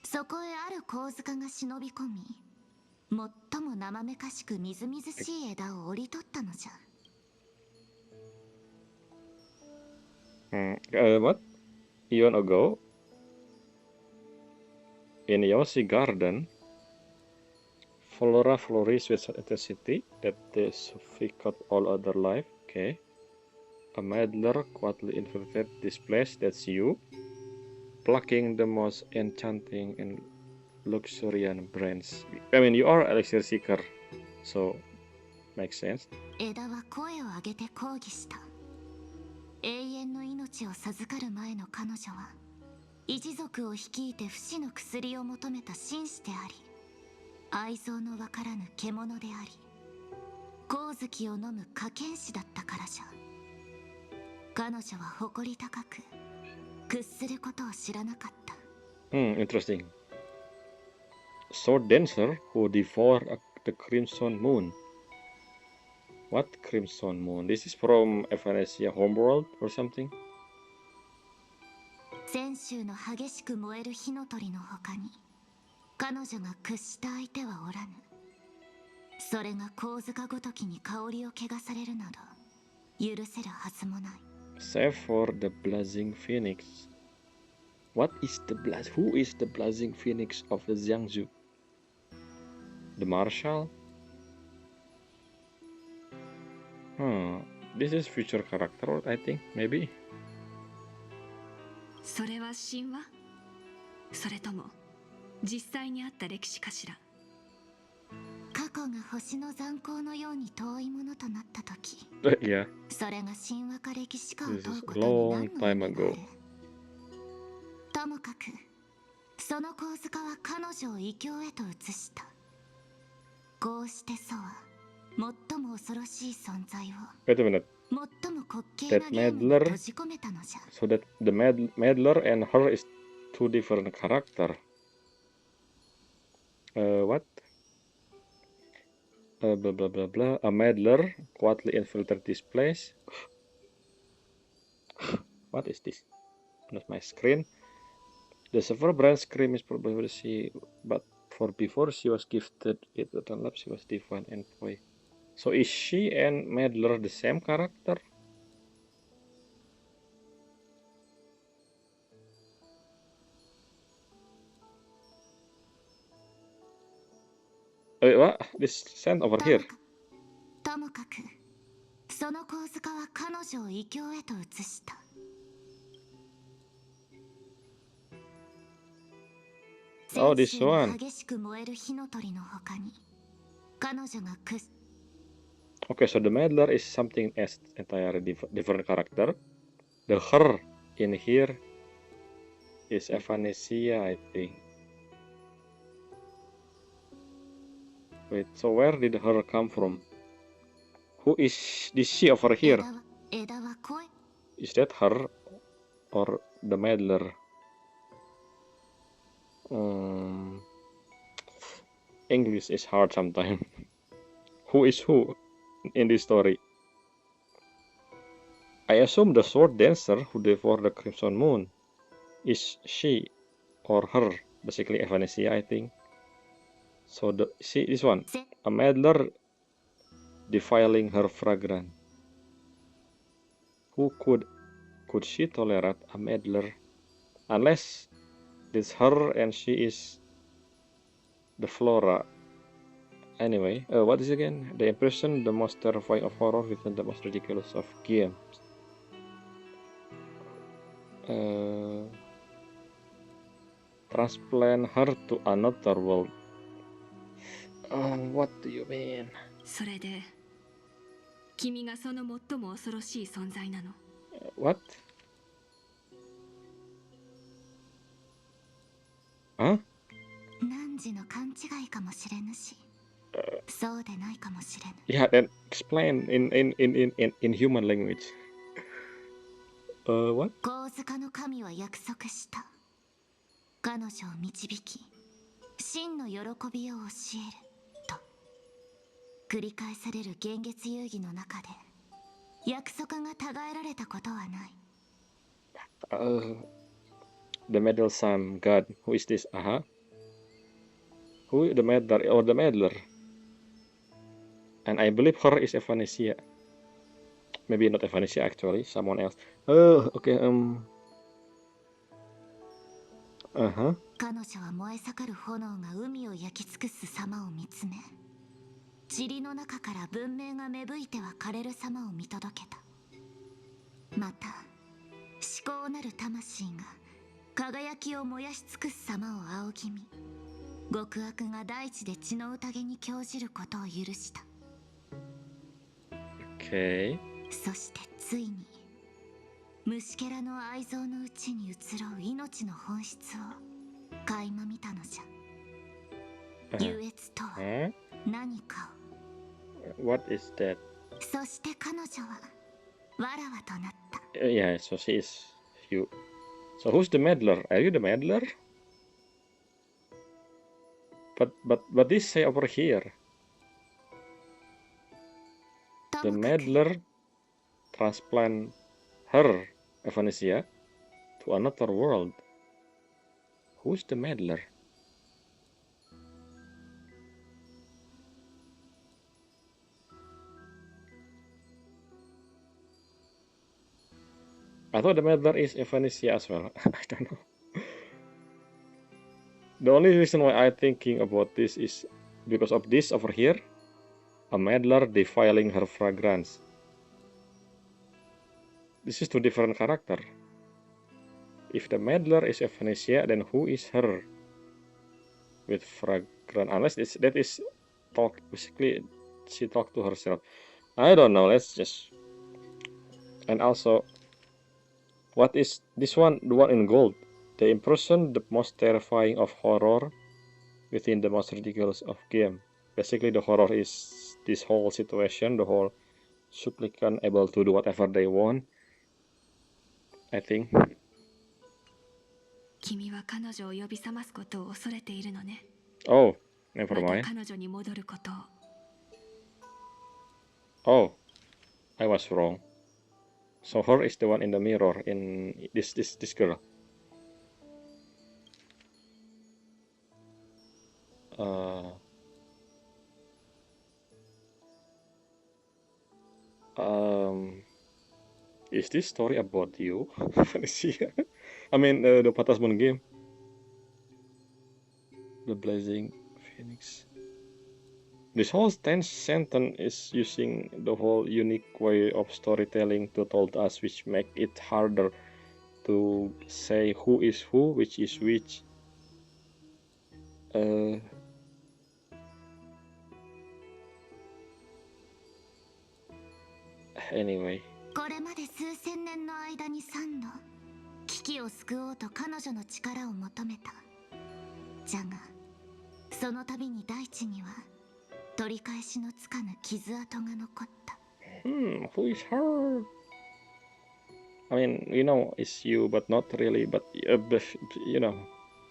そこへある神塚が忍び込み、最も生めかしくみずみずしい枝を折り取ったのじゃ。What? Eon ago, in Yoshi Garden, flora flourished with such intensity that they suffocated all other life. Okay. A meddler quietly infiltrated this place, that's you, plucking the most enchanting and luxuriant branch. I mean, you are elixir seeker, so makes sense. 枝は声を上げて抗議した。永遠の命を授かる前の彼女は一族を率いて不死の薬を求めた紳士であり、愛憎のわからぬ獣であり、光月を飲む可見士だったからじゃ。彼女は誇り高く屈することを知らなかった。Interesting. Sword dancer who devoured the Crimson Moon. What Crimson Moon? This is from Evanesia Homeworld or something? 泉州の激しく燃える火の鳥の他に彼女が屈した相手はおらぬ。それが神塚ごときに香りを汚されるなど許せるはずもない。Save for the Blazing Phoenix. What is the Who is the Blazing Phoenix of the Jiangsu? The Marshal? This is future character, I think, maybe. それは神話？それとも実際にあった歴史かしら？過去が星の残光のように遠いものとなった時、Yeah. それが神話か歴史かを This 問 is う a ことに long 何の time 意味があ ago. る。ともかくその神塚は彼女を異境へと移した。こうしてそうは最も恐ろしい存在を Wait a minute. 最も滑稽 That なゲームに meddler. 閉じ込めたのじゃ。 So that the Meddler and her is two different character. What? Blah blah blah blah. A meddler quietly infiltrated this place. What is this? Not my screen. The silver branch scream is probably she, but for before she was gifted it lab she was divine and boy. So is she and Meddler the same character? Wait, what? This sent over here. ともかくその神塚は彼女を異境へと移した。 Oh, this one. 激しく燃える火の鳥の他に彼女がOkay, so the Meddler is something as entirely different character. The her in here is Evanesia, I think. Wait, so where did her come from? Who is this she over here? 枝は声 Is that her or the Meddler? English is hard sometimes. Who is who in this story? I assume the sword dancer who devoured the Crimson Moon is she or her, basically Evanesia, I think. So see this one, a meddler defiling her fragrance. Who could she tolerate a meddler? Unless it's her and she is the Flora. Anyway, what is again? The impression, the most terrifying of horror within the most ridiculous of games. transplant her to another world. What do you mean? それで君がその最も恐ろしい存在なの。 What? Huh? 汝の勘違いかもしれぬし、そうでないかもしれぬ。 Yeah, then explain in human language. What? 神塚の神は約束した。彼女を導き、真の喜びを教えると。繰り返される幻月遊戯の中で、約束がたがえられたことはない。The meddlesome god. Who is this? Who the meddler or the meddler? And I believe her is Evanesia. Maybe not Evanesia actually, someone else. Okay. 彼女は燃え盛る炎が海を焼き尽くす様を見つめ、塵の中から文明が芽吹いては枯れる様を見届けた。また思考なる魂が輝きを燃やし尽くす様を仰ぎ見、極悪が大地で血の宴に興じることを許した。 Okay. そしてついに虫けらの愛憎のうちに移ろう命の本質を垣間見たのじゃ。優越とは何かを。 What is that? そして彼女はわらわとなった。 Yeah, so she is you. So who's the meddler? Are you the meddler? But this say over here. The meddler transplant her, Evanesia, to another world. Who's the meddler? I thought the meddler is Evanesia as well. I don't know. The only reason why I'm thinking about this is because of this over here. A meddler defiling her fragrance. This is two different character. If the meddler is Evanesia, then who is her with fragrance? Unless that is talk, basically she talked to herself. I don't know. Let's just. And also, what is this one? The one in gold. The impression, the most terrifying of horror within the most ridiculous of game. Basically, the horror is this whole situation, the whole supplicant able to do whatever they want. I think. 君は彼女を呼び覚ますことを恐れているのね。 Oh, never ま mind. た彼女に戻ることOh, を。I was wrong. So her is the one in the mirror in this girl. Is this story about you, Felicia? I mean, the Patas Moon game. The Blazing Phoenix. This whole tense sentence is using the whole unique way of storytelling to told us, which make it harder to say who is who, which is which. Anyway. これまで数千年の間に3度危機を救おうと彼女の力を求めた。じゃがその度に大地には取り返しのつかぬ傷跡が残った。Who is her? I mean, you know, it's you, but not really, but you know.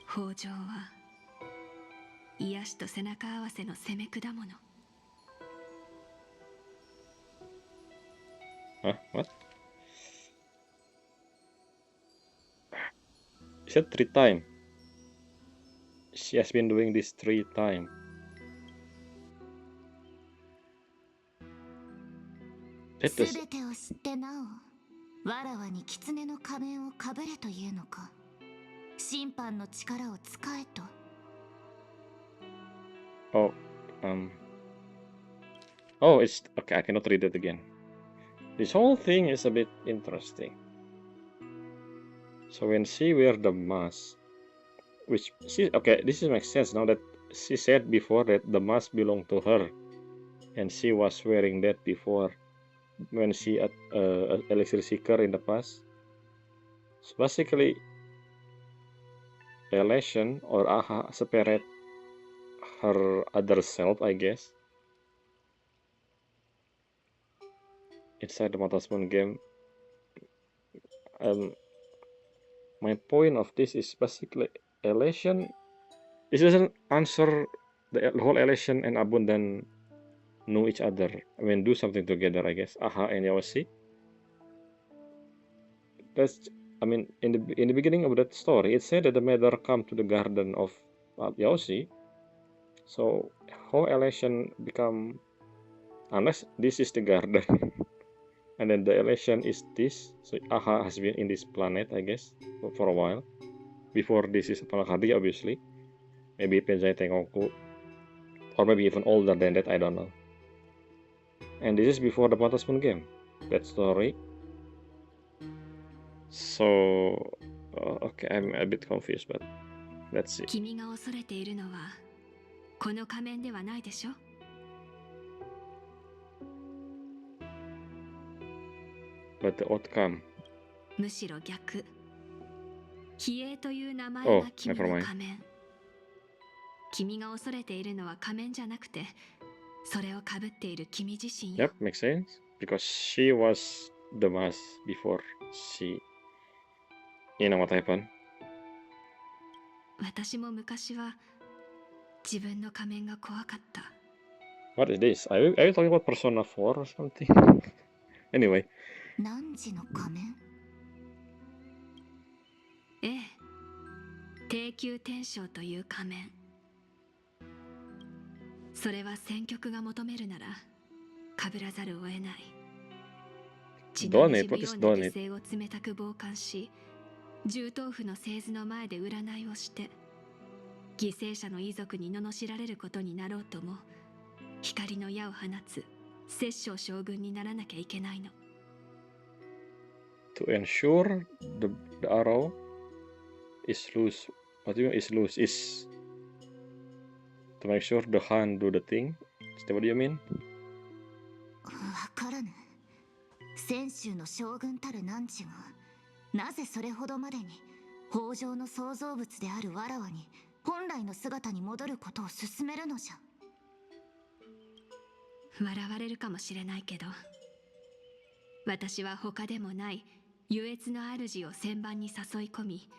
北条は癒しと背中合わせの攻め果物。 Huh? What? She said 3 times. She has been doing this 3 times. That does... 全てを知ってなお、わらわに狐の仮面をかぶれというのか。審判の力を使えと。Oh, oh, it's okay. I cannot read it again. This whole thing is a bit interesting. So when she wear the mask, which this makes sense now that she said before that the mask belonged to her, and she was wearing that before when she at Elixir Seeker in the past. So basically, Elation or Aha separate her other self, I guess, inside the Matas Moon game. My point of this is basically Elation. This doesn't answer the whole Elation and Abundant know each other. I mean, do something together, I guess. Aha and Yaoshi. That's, I mean, in the beginning of that story, it said that the mother come to the garden of Yaoshi. So how Elation become, unless this is the garden, and then the Elation is this. So Aha has been in this planet, I guess, for a while. Before this is Palakadi, obviously. Maybe Penzai Tengoku, or maybe even older than that, I don't know. And this is before the Matas Moon game, that story. So, okay, I'm a bit confused, but let's see. 君が恐れているのはこの仮面ではないでしょ? But the outcome. むしろ逆。比叡という名前が君の仮面。君が恐れているのは仮面じゃなくて、それを被っている君自身よ。Yep, makes sense. Because she was the mask before she. You know what happened? 私も昔は自分の仮面が怖かった。What is this? Are you talking about Persona 4 or something? Anyway. 汝の仮面? ええ。低級天将という仮面。それは戦局が求めるなら被らざるを得ない。血の滲むような手勢を冷たく傍観し、重刀夫の製図の前で占いをして、犠牲者の遺族に罵られることになろうとも、光の矢を放つ摂政将軍にならなきゃいけないの。To ensure the arrow is loose. What do you mean is loose? Is to make sure the hand do the thing? Is that what you mean? わからぬ。泉州の将軍たる汝がなぜそれほどまでに北条の創造物であるわらわに本来の姿に戻ることを勧めるのじゃ。笑われるかもしれないけど、私は他でもない優越の主を旋盤に誘い込み、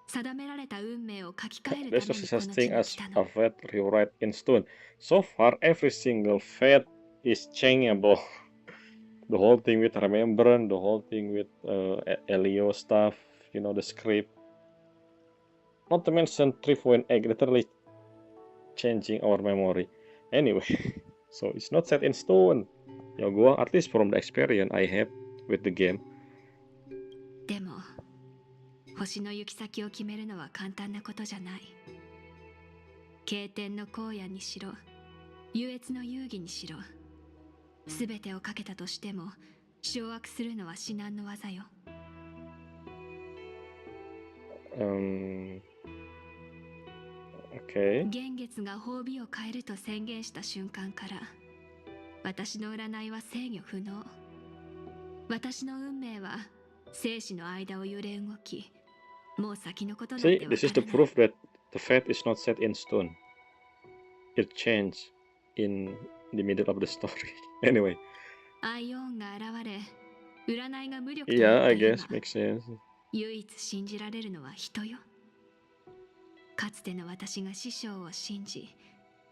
定められた運命を書き換えるためにこの地に来たの。There's no such thing as a fate rewrite in stone. So far, every single fate is changeable. The whole thing with Remembrance, the whole thing with Elio stuff, you know, the script. Not to mention 3.8, literally changing our memory. Anyway, so it's not set in stone. Ya gua, at least from the experience I have with the game. でも、星の行き先を決めるのは簡単なことじゃない。経典の荒野にしろ、優越の遊戯にしろ、すべてをかけたとしても掌握するのは至難の技よ。Okay. 幻月が褒美を変えると宣言した瞬間から、私の占いは制御不能。私の運命は生死の間を揺れ動き、もう先のことなんてわからない。See, this is the proof that the fate is not set in stone. It changed in the middle of the story. Anyway. アイオンが現れ、占いが無力と Yeah, なった I 今、 guess makes sense. 唯一信じられるのは人よ。かつての私が師匠を信じ、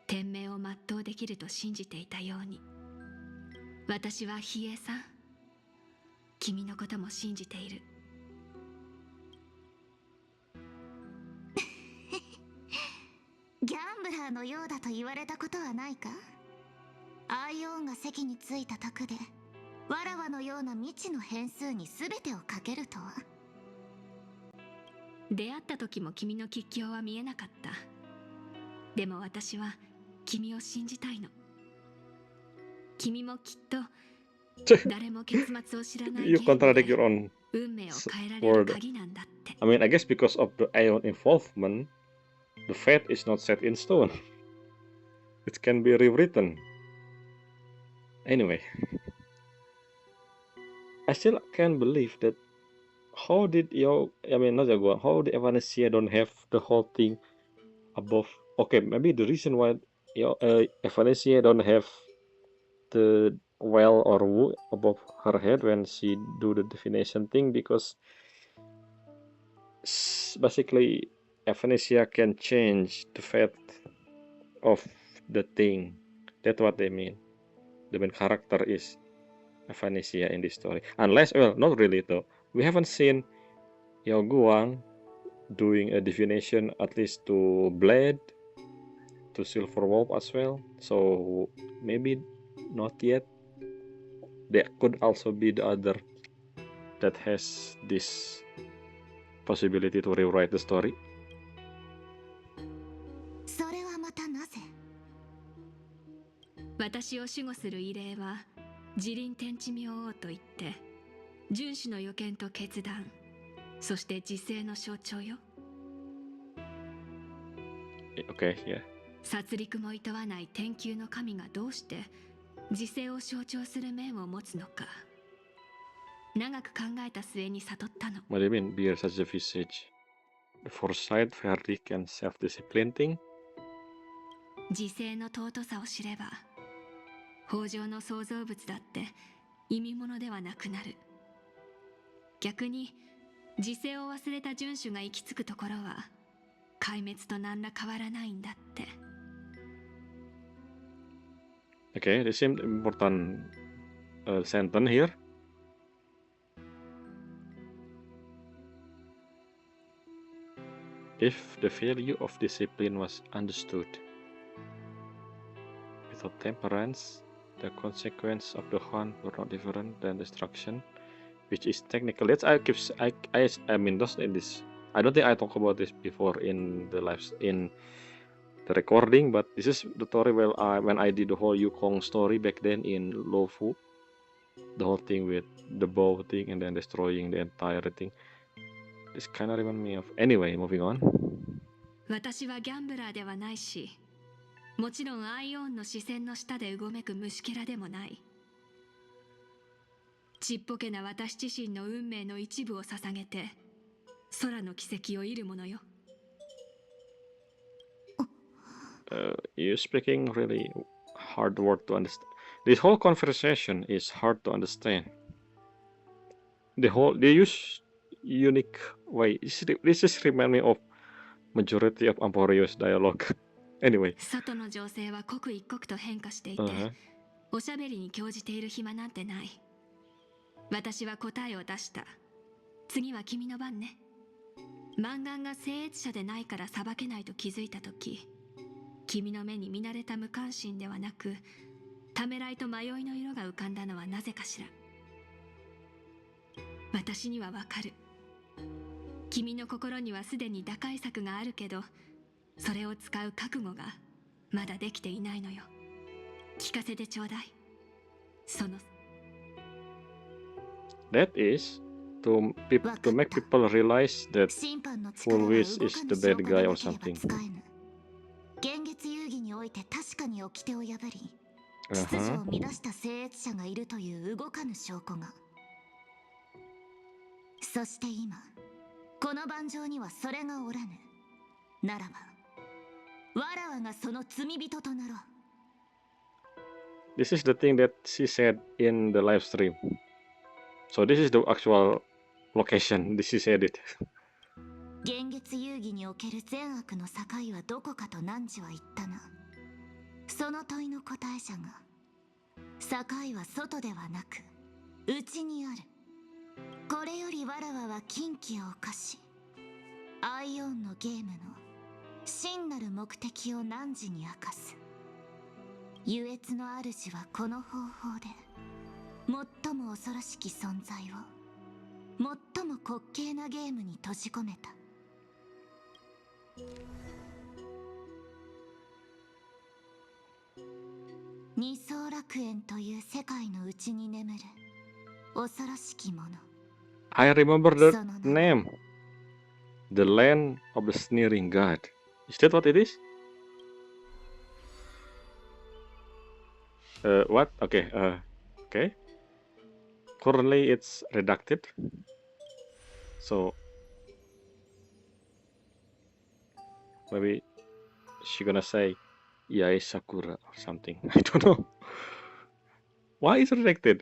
天命を全うできると信じていたように、私は比叡さん、君のことも信じている。ギャンブラーのようだと言われたことはないか？アイオンが席についた卓で、わらわのような未知の変数に全てをかけるとは。出会った時も君の吉凶は見えなかった。でも私は君を信じたいの。君もきっと誰も結末を知らない You contradict your own 運命を変えられる鍵なんだって。I mean, I guess because of the Ion involvement, The fate is not set in stone. It can be rewritten. Anyway, I still can't believe that. How did how did Evanesia don't have the whole thing above? Okay, maybe the reason why Evanesia don't have the well or wu above her head when she do the divination thing, because basically Evanesia can change the fate of the thing. That's what they mean. The main character is Evanesia in this story. Unless, well, not really though. We haven't seen Yao Guang doing a divination at least to Blade, to Silver Wolf as well. So maybe not yet. There could also be the other that has this possibility to rewrite the story. それはまたなぜ？私を守護する異例は自臨天地明王といって遵守の予見と決断、そして自制の象徴よ。Okay, yeah. 殺戮も厭わない天球の神がどうして自制を象徴する面を持つのか、長く考えた末に悟ったの。What do you mean, bear such a visage? The foresight, verdict, and self-discipline thing? 自制の尊さを知れば、豊穣の創造物だって意味物ではなくなる。逆に自制を忘れた遵守が行き着くところは壊滅と何ら変わらないんだって。Okay, this seems important sentence here. If the value of discipline was understood, without temperance, the consequence of the hunt were not different than destruction, which is technical. That's I mean, those in this. I don't think I talked about this before in the recording, but this is the story when I did the whole Yukong story back then in Lofu, the whole thing with the bow thing and then destroying the entire thing. This kind of remind me of. Anyway, moving on. 私はギャンブラーではないし、もちろんアイオンの視線の下でうごめく虫けらでもない。ちっぽけな私自身の運命の一部を捧げて、空の奇跡を得るものよ。You're speaking really hard word to understand. This whole conversation is hard to understand. They use unique way. This just remind me of majority of Amporio's dialogue. Anyway. 外の情勢は刻一刻と変化していて、おしゃべりに興じている暇なんてない。私は答えを出した。次は君の番ね。マンガンが聖越者でないから裁けないと気づいたとき、君の目に見慣れた無関心ではなく、ためらいと迷いの色が浮かんだのはなぜかしら。私にはわかる。君の心にはすでに打開策があるけど、それを使う覚悟がまだできていないのよ。聞かせてちょうだい。その That is to make people realize that Full Wish is the bad guy or something. 現月遊戯において確かに掟を破り、秩序を乱した聖越者がいるという動かぬ証拠が。そして今、この盤上にはそれがおらぬ。ならば、わらわがその罪人となろう。This is the thing that she said in the live stream. So this is the actual location. She said it. 現月遊戯における善悪の境はどこかと汝は言ったな。その問いの答えじゃが、境は外ではなく内にある。これよりわらわは禁忌を犯し、アイオンのゲームの真なる目的を汝に明かす。優越の主はこの方法で最も恐ろしき存在を最も滑稽なゲームに閉じ込めた。二層楽園という世界の内に眠る恐ろしきもの。I remember the name. The Land of the Sneering God. Is that what it is? What? Okay. Okay. Currently it's redacted. So maybe she gonna say Yae Sakura or something. I don't know. Why is it redacted?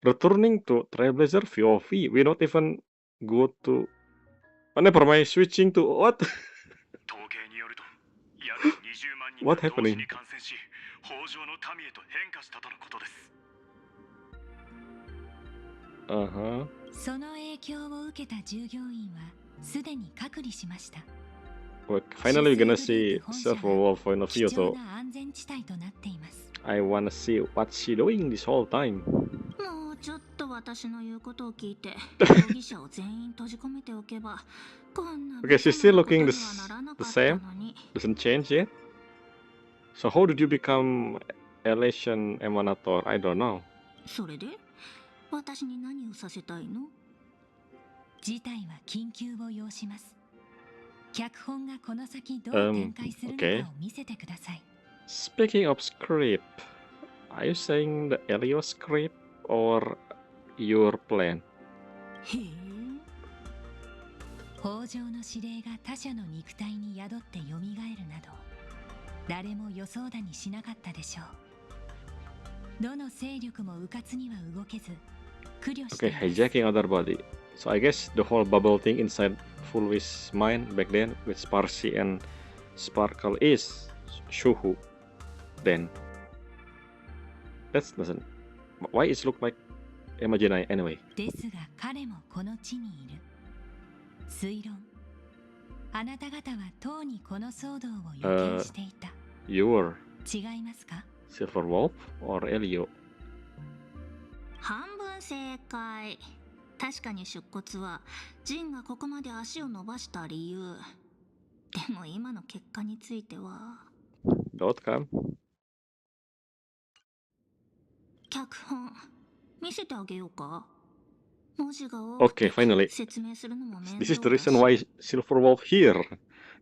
Returning to Trailblazer VOV. We not even go to. Oh, never mind. Switching to what? What happening? Uh-huh. その影響を受けた従業員はすでに隔離しました。 Well, finally we're gonna see Silverwolf point of view, 貴重 so な安全地帯となっています。 I wanna see what she doing this whole time. もうちょっと私の言うことを聞いて、容疑者を全員閉じ込めておけば、こんな Okay, she's still looking the same. Doesn't change yet. So how did you become Elation Emanator? I don't know. それで私に何をさせたいの？事態は緊急を要します。脚本がこの先どう展開するのかを見せてください。Speaking of script, are you saying the Elio script or your plan? へえ。北条の指令が他者の肉体に宿って蘇るなど、誰も予想だにしなかったでしょう。どの勢力も迂闊には動けず、苦慮して Okay, hijacking other body. So I guess the whole bubble thing inside Fulwi's mind back then with Sparcy and Sparkle is Shuhu. Then that doesn't. Why it look like Imaginai anyway? ですが彼もこの地にいる。推論。あなた方はとうにこの騒動を予見していた。You were 違いますか？ Silverwolf or Elio? 半分正解。確かに出骨はジンがここまで足を伸ばした理由。でも今の結果については。Outcome. 脚本見せてあげようか。文字が多く Okay, finally. 説明するのも面倒 This is the だし reason why Silverwolf here.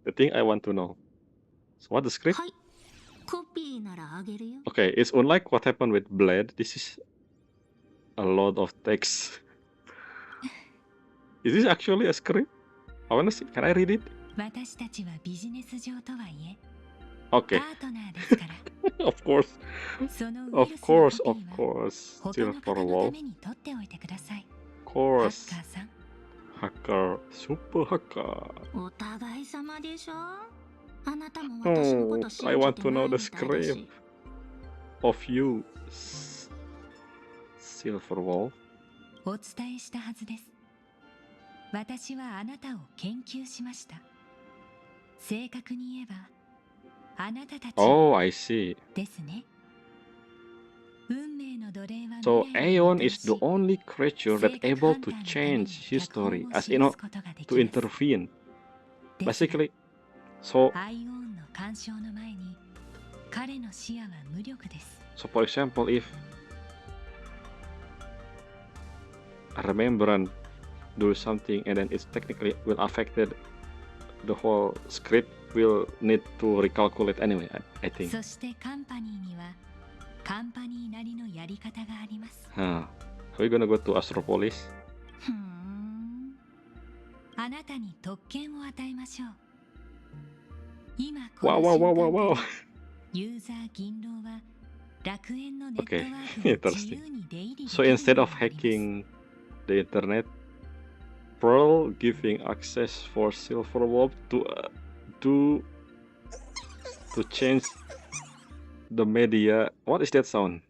The thing I want to know. So what the script? はい。コピーならあげるよ。 Okay, it's unlike what happened with Blade. This is a lot of text. Is this actually a script? I wanna see. Can I read it? 私たちはビジネス上とはいえ、 Okay. パートナーですから。Of course. そのウイ Of ルスの course, コ of ピーは course. 他の方のた Silverwolf. めに取っておいてください。 Of ハ course. ッカーさん。 Hacker. Super hacker. お互い様でしょ。あなたも私のこ Oh, と信 I じ want て to な know い the みたいだし script of you, Silverwolf. お伝えしたはずです。私はあなたを研究しました。正確に言えば、あなたたち Oh, I see. ですね。運命の奴隷は So 未来を Aeon is the only creature that able to change history, as you know, to intervene. Basically, so アイオンの干渉の前に彼の視野は無力です。 so for example, if a remembrance do something and then it's technically will affected the whole script will need to recalculate anyway, I think. そしてカンパニーにはカンパニーなりのやり方があります。Huh. So we're gonna go to Astropolis. ふーん。あなたに特権を与えましょう。今こ Wow, の wow, 瞬 wow, 間 wow, wow. からユーザー銀狼は楽園のネットワ Okay, ークに自由 interesting. に出入りでき So るよう instead に of なります。 hacking the internet, Pearl giving access for Silverwolf to change the media. What is that sound?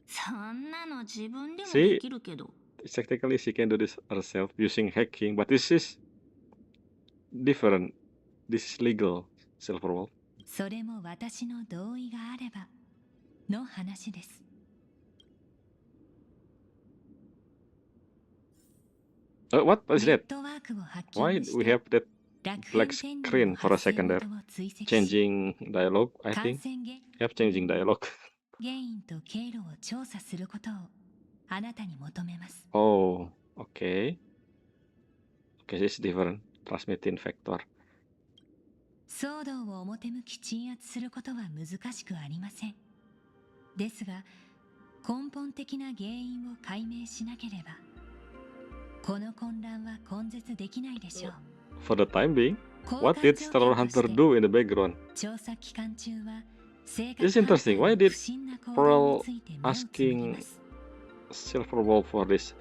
そんなの自分でも See? できるけど。 Technically, she can do this herself using hacking, but this is different. This is legal, Silverwolf. それも私の同意があればの話です。 What is ネッ that? トワークをハッキン Why グし we て have that 楽 black 園天然 screen の for a 発生 second 元 there? を追跡し Changing dialogue, I 感 think. 染原 Yep, changing dialogue. 原因と経路を調査することをあなたに求めます。 Oh, okay. Okay, this is different. Transmitting factor. 騒動を表向き鎮圧することは難しくありません。ですが、根本的な原因を解明しなければ、この混乱は根絶できないでしょう。For the time being, what did Stellar Hunter do in the background? 調査期間中は、It's interesting. Why did Pearl asking Silver Wolf for this?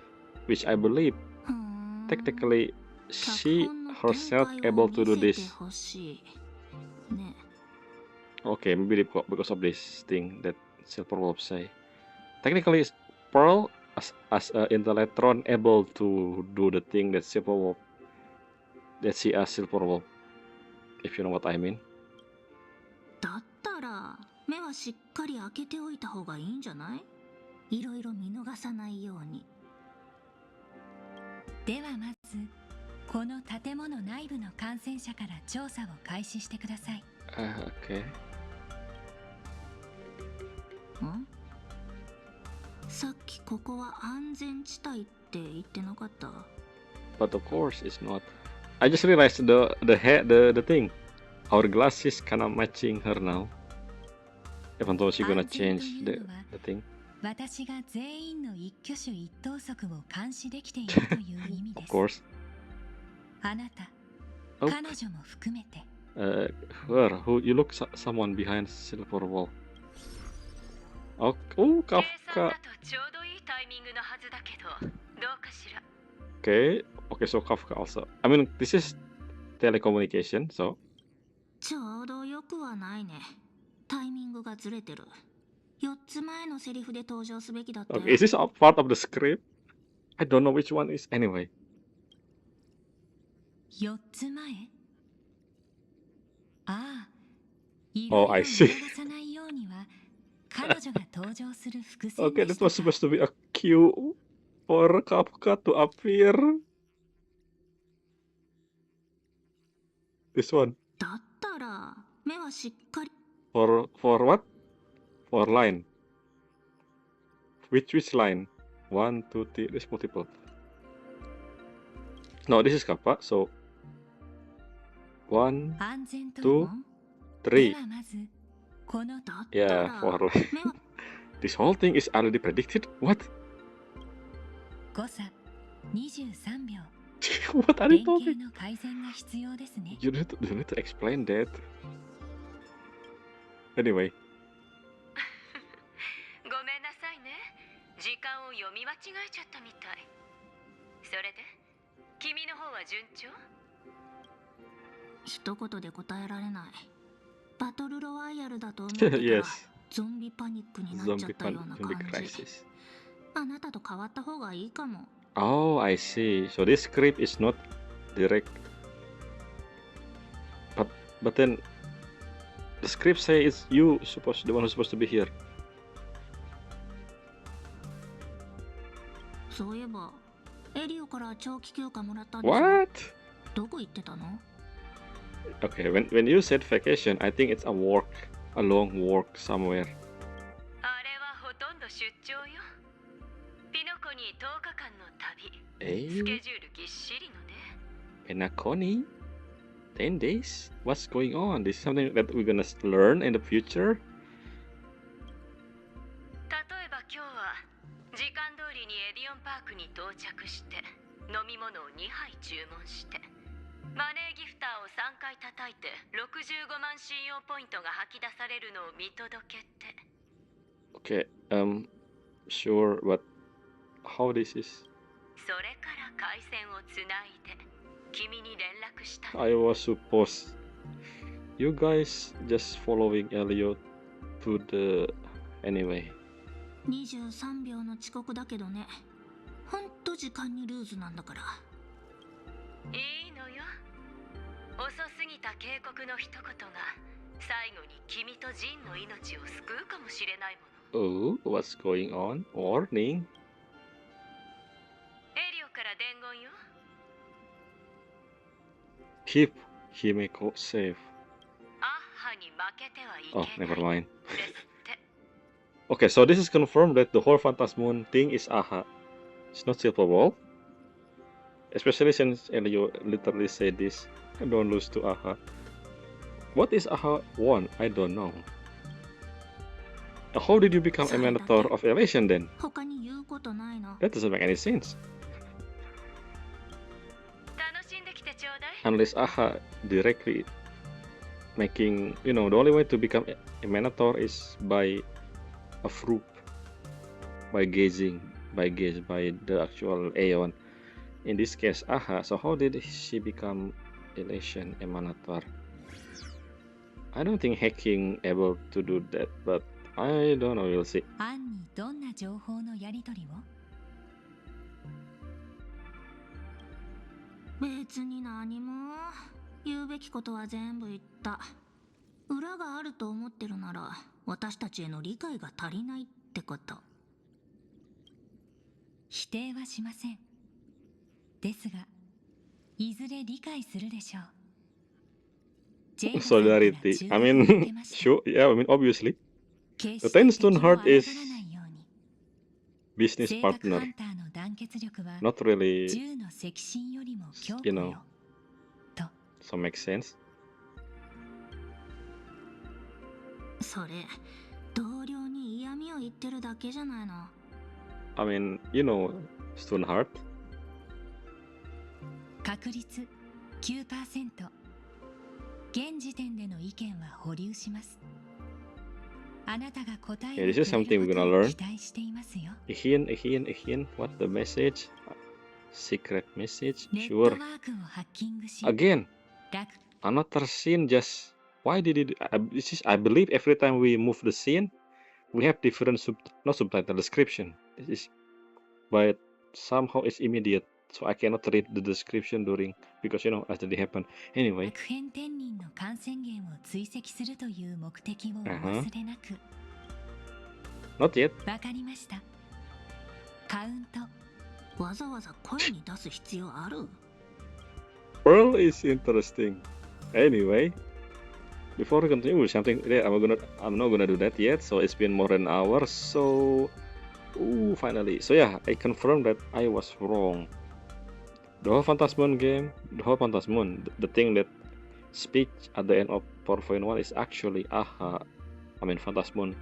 Which I believe, technically, she herself able to do this. Okay, maybe because of this thing that Silver Wolf say. Technically, Pearl as a Intellectron able to do the thing that Silver Wolf that she asked Silver Wolf. If you know what I mean. だったら目はしっかり開けておいた方がいいんじゃない？いろいろ見逃さないように。ではまずこの建物内部の感染者から調査を開始してください。Okay. さっきここは安全地帯って言ってなかった？ But of course it's not. I just realized the thing. Our glasses kinda matching her now. Even though she's gonna change the thing. 私が全員の一挙手一投足を監視できているという意味です。Of course. あなた、彼女も含めて。Who you look someone behind Silver Wolf. Oh, Kafka. Okay, so Kafka also. I mean, this is telecommunication, so. ちょうどよくはないね。タイミングがずれてる。4つ前のセリフで登場すべきだった。Okay, is this a part of the script? I don't know which one is anyway. 4つ前？ああ、 Oh, I see. 見逃さないようには彼女が登場する伏線 Okay, で that した。 was supposed to be a cue for Kafka to appear. This one. だったら目はしっかり。For what? For line. Which line? 1, 2, 3. There's multiple. No, this is Kappa. So 1, 安全と 2, で 3. はまずこの Yeah, for line. This whole thing is already predicted. What? 誤差23秒。 What are you 連携 talking? の改善が必要ですね。 You need to explain that. Anyway. ごめんなさいね。時間を読み間違えちゃったみたい。それで、君の方は順調？一言で答えられない。バトルロワイヤルだと思ってたら Yes. ゾンビパニックになっちゃったような Zombie 感じ。 crisis. あなたと変わった方がいいかも。 Oh, I see. So this script is not direct. But then the script say it's you the one who's supposed to be here. そういえばエリオから長期休暇もらったんでしょ？ What? どこ行ってたの？ Okay, when you said vacation, I think it's a long walk somewhere. あれはほとんど出張よ。ピノコに10日間の旅。Eh? スケジュールぎっしりのね。Penacony? 10 days? What's going on? This is something that we're gonna learn in the future? 例えば今日は時間通りにエディオンパークに到着して飲み物を2杯注文してマネーギフターを3回叩いて65万信用ポイントが吐き出されるのを見届けて。 Okay, sure, but how this is? それから回線をつないで君に連絡した。 I was supposed. You guys just following Elliot to the anyway. 23秒の遅刻だけどね。ほんと時間にルーズなんだから。いいのよ。遅すぎた警告の一言が最後に君とジンの命を救うかもしれないもの。 Oh, what's going on? Warning. エリオから伝言よ。 Keep Himeko safe. アッハに負けてはい Oh, けない。 never mind. ですって。 Okay, so this is confirmed that the whole Phantasmoon thing is Aha. It's not Silver Wolf. Especially since Elio literally said this. Don't lose to Aha. What is Aha want? I don't know. How did you become Emanator of Elation then? 他に言うことないの？ That doesn't make any sense. 楽しんできてちょうだい。 Unless Aha directly making, the only way to become Emanator is by a fruit, by gazing, by the actual Aeon. In this case, Aha. So how did she become Elation Emanator? I don't think hacking able to do that, but I don't know. We'll see. アンにどんな情報のやり取りを？別に何も。言うべきことは全部言った。裏があると思ってるなら、私たちへの理解が足りないってこと。否定はしません。ですが、いずれ理解するでしょう。Solidarity. I mean, sure. Yeah, I mean, obviously. The Ten Stone Heart is business partner. Not really, so makes sense. それ、同僚に嫌味を言ってるだけじゃないの。I mean, Stoneheart. 確率 9%。現時点での意見は保留します。あなたが答えをくれることを期待していますよ。Ehian, what the message? Secret message? Sure. Again, another scene just... Why did it... I believe every time we move the scene, we have different subtitle description. But somehow it's immediate, so I cannot read the description during... Because, as they happen. Anyway. Not yet. わかりました。カウント。わざわざ声に出す必要ある？ Pearl is interesting. Anyway, before we continue with something, I'm not gonna do that yet. So it's been more than an hour. So, finally. So yeah, I confirmed that I was wrong. The whole Phantasmoon game, the thing that speech at the end of 4.1 is actually Aha. I mean Phantasmoon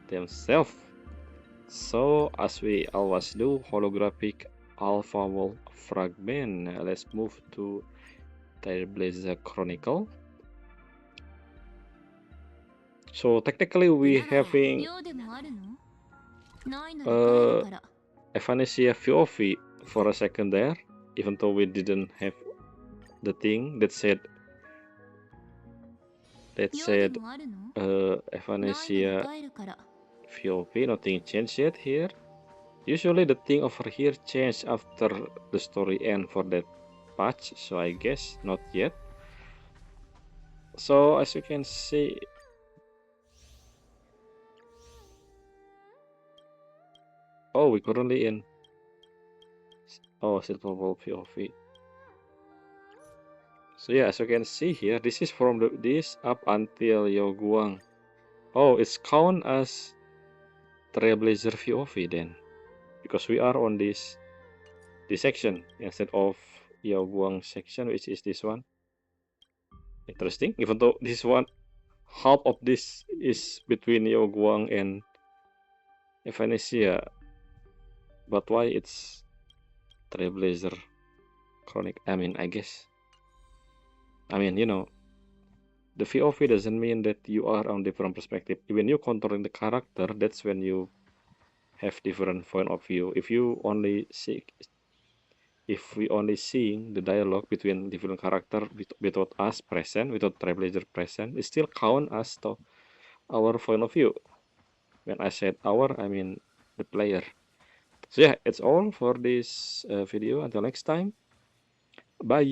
themselves. So as we always do, holographic alpha wall fragment. Let's move to Trailblazer Chronicle. So technically we having Evanesia VOV for a second there, even though we didn't have the thing that said Evanesia VOV. Nothing changed yet here. Usually the thing over here changed after the story end for that patch, so I guess not yet. So as you can see, we currently in Silver Ball POV. So yeah, as you can see here, this is from this up until Yoguang. It's count as Trailblazer VOV then, because we are on this section instead of Yoguang section, which is this one. Interesting, even though this one, half of this is between Yoguang and Evanesia, but why it's Trailblazer Chronic? I mean, I guess. I mean, the VOV doesn't mean that you are on different perspective. When you controlling the character, that's when you have different point of view. If we only seeing the dialogue between different character without us present, without Trailblazer present, it still count as to our point of view. When I said our, I mean the player. So yeah, it's all for this video. Until next time, bye.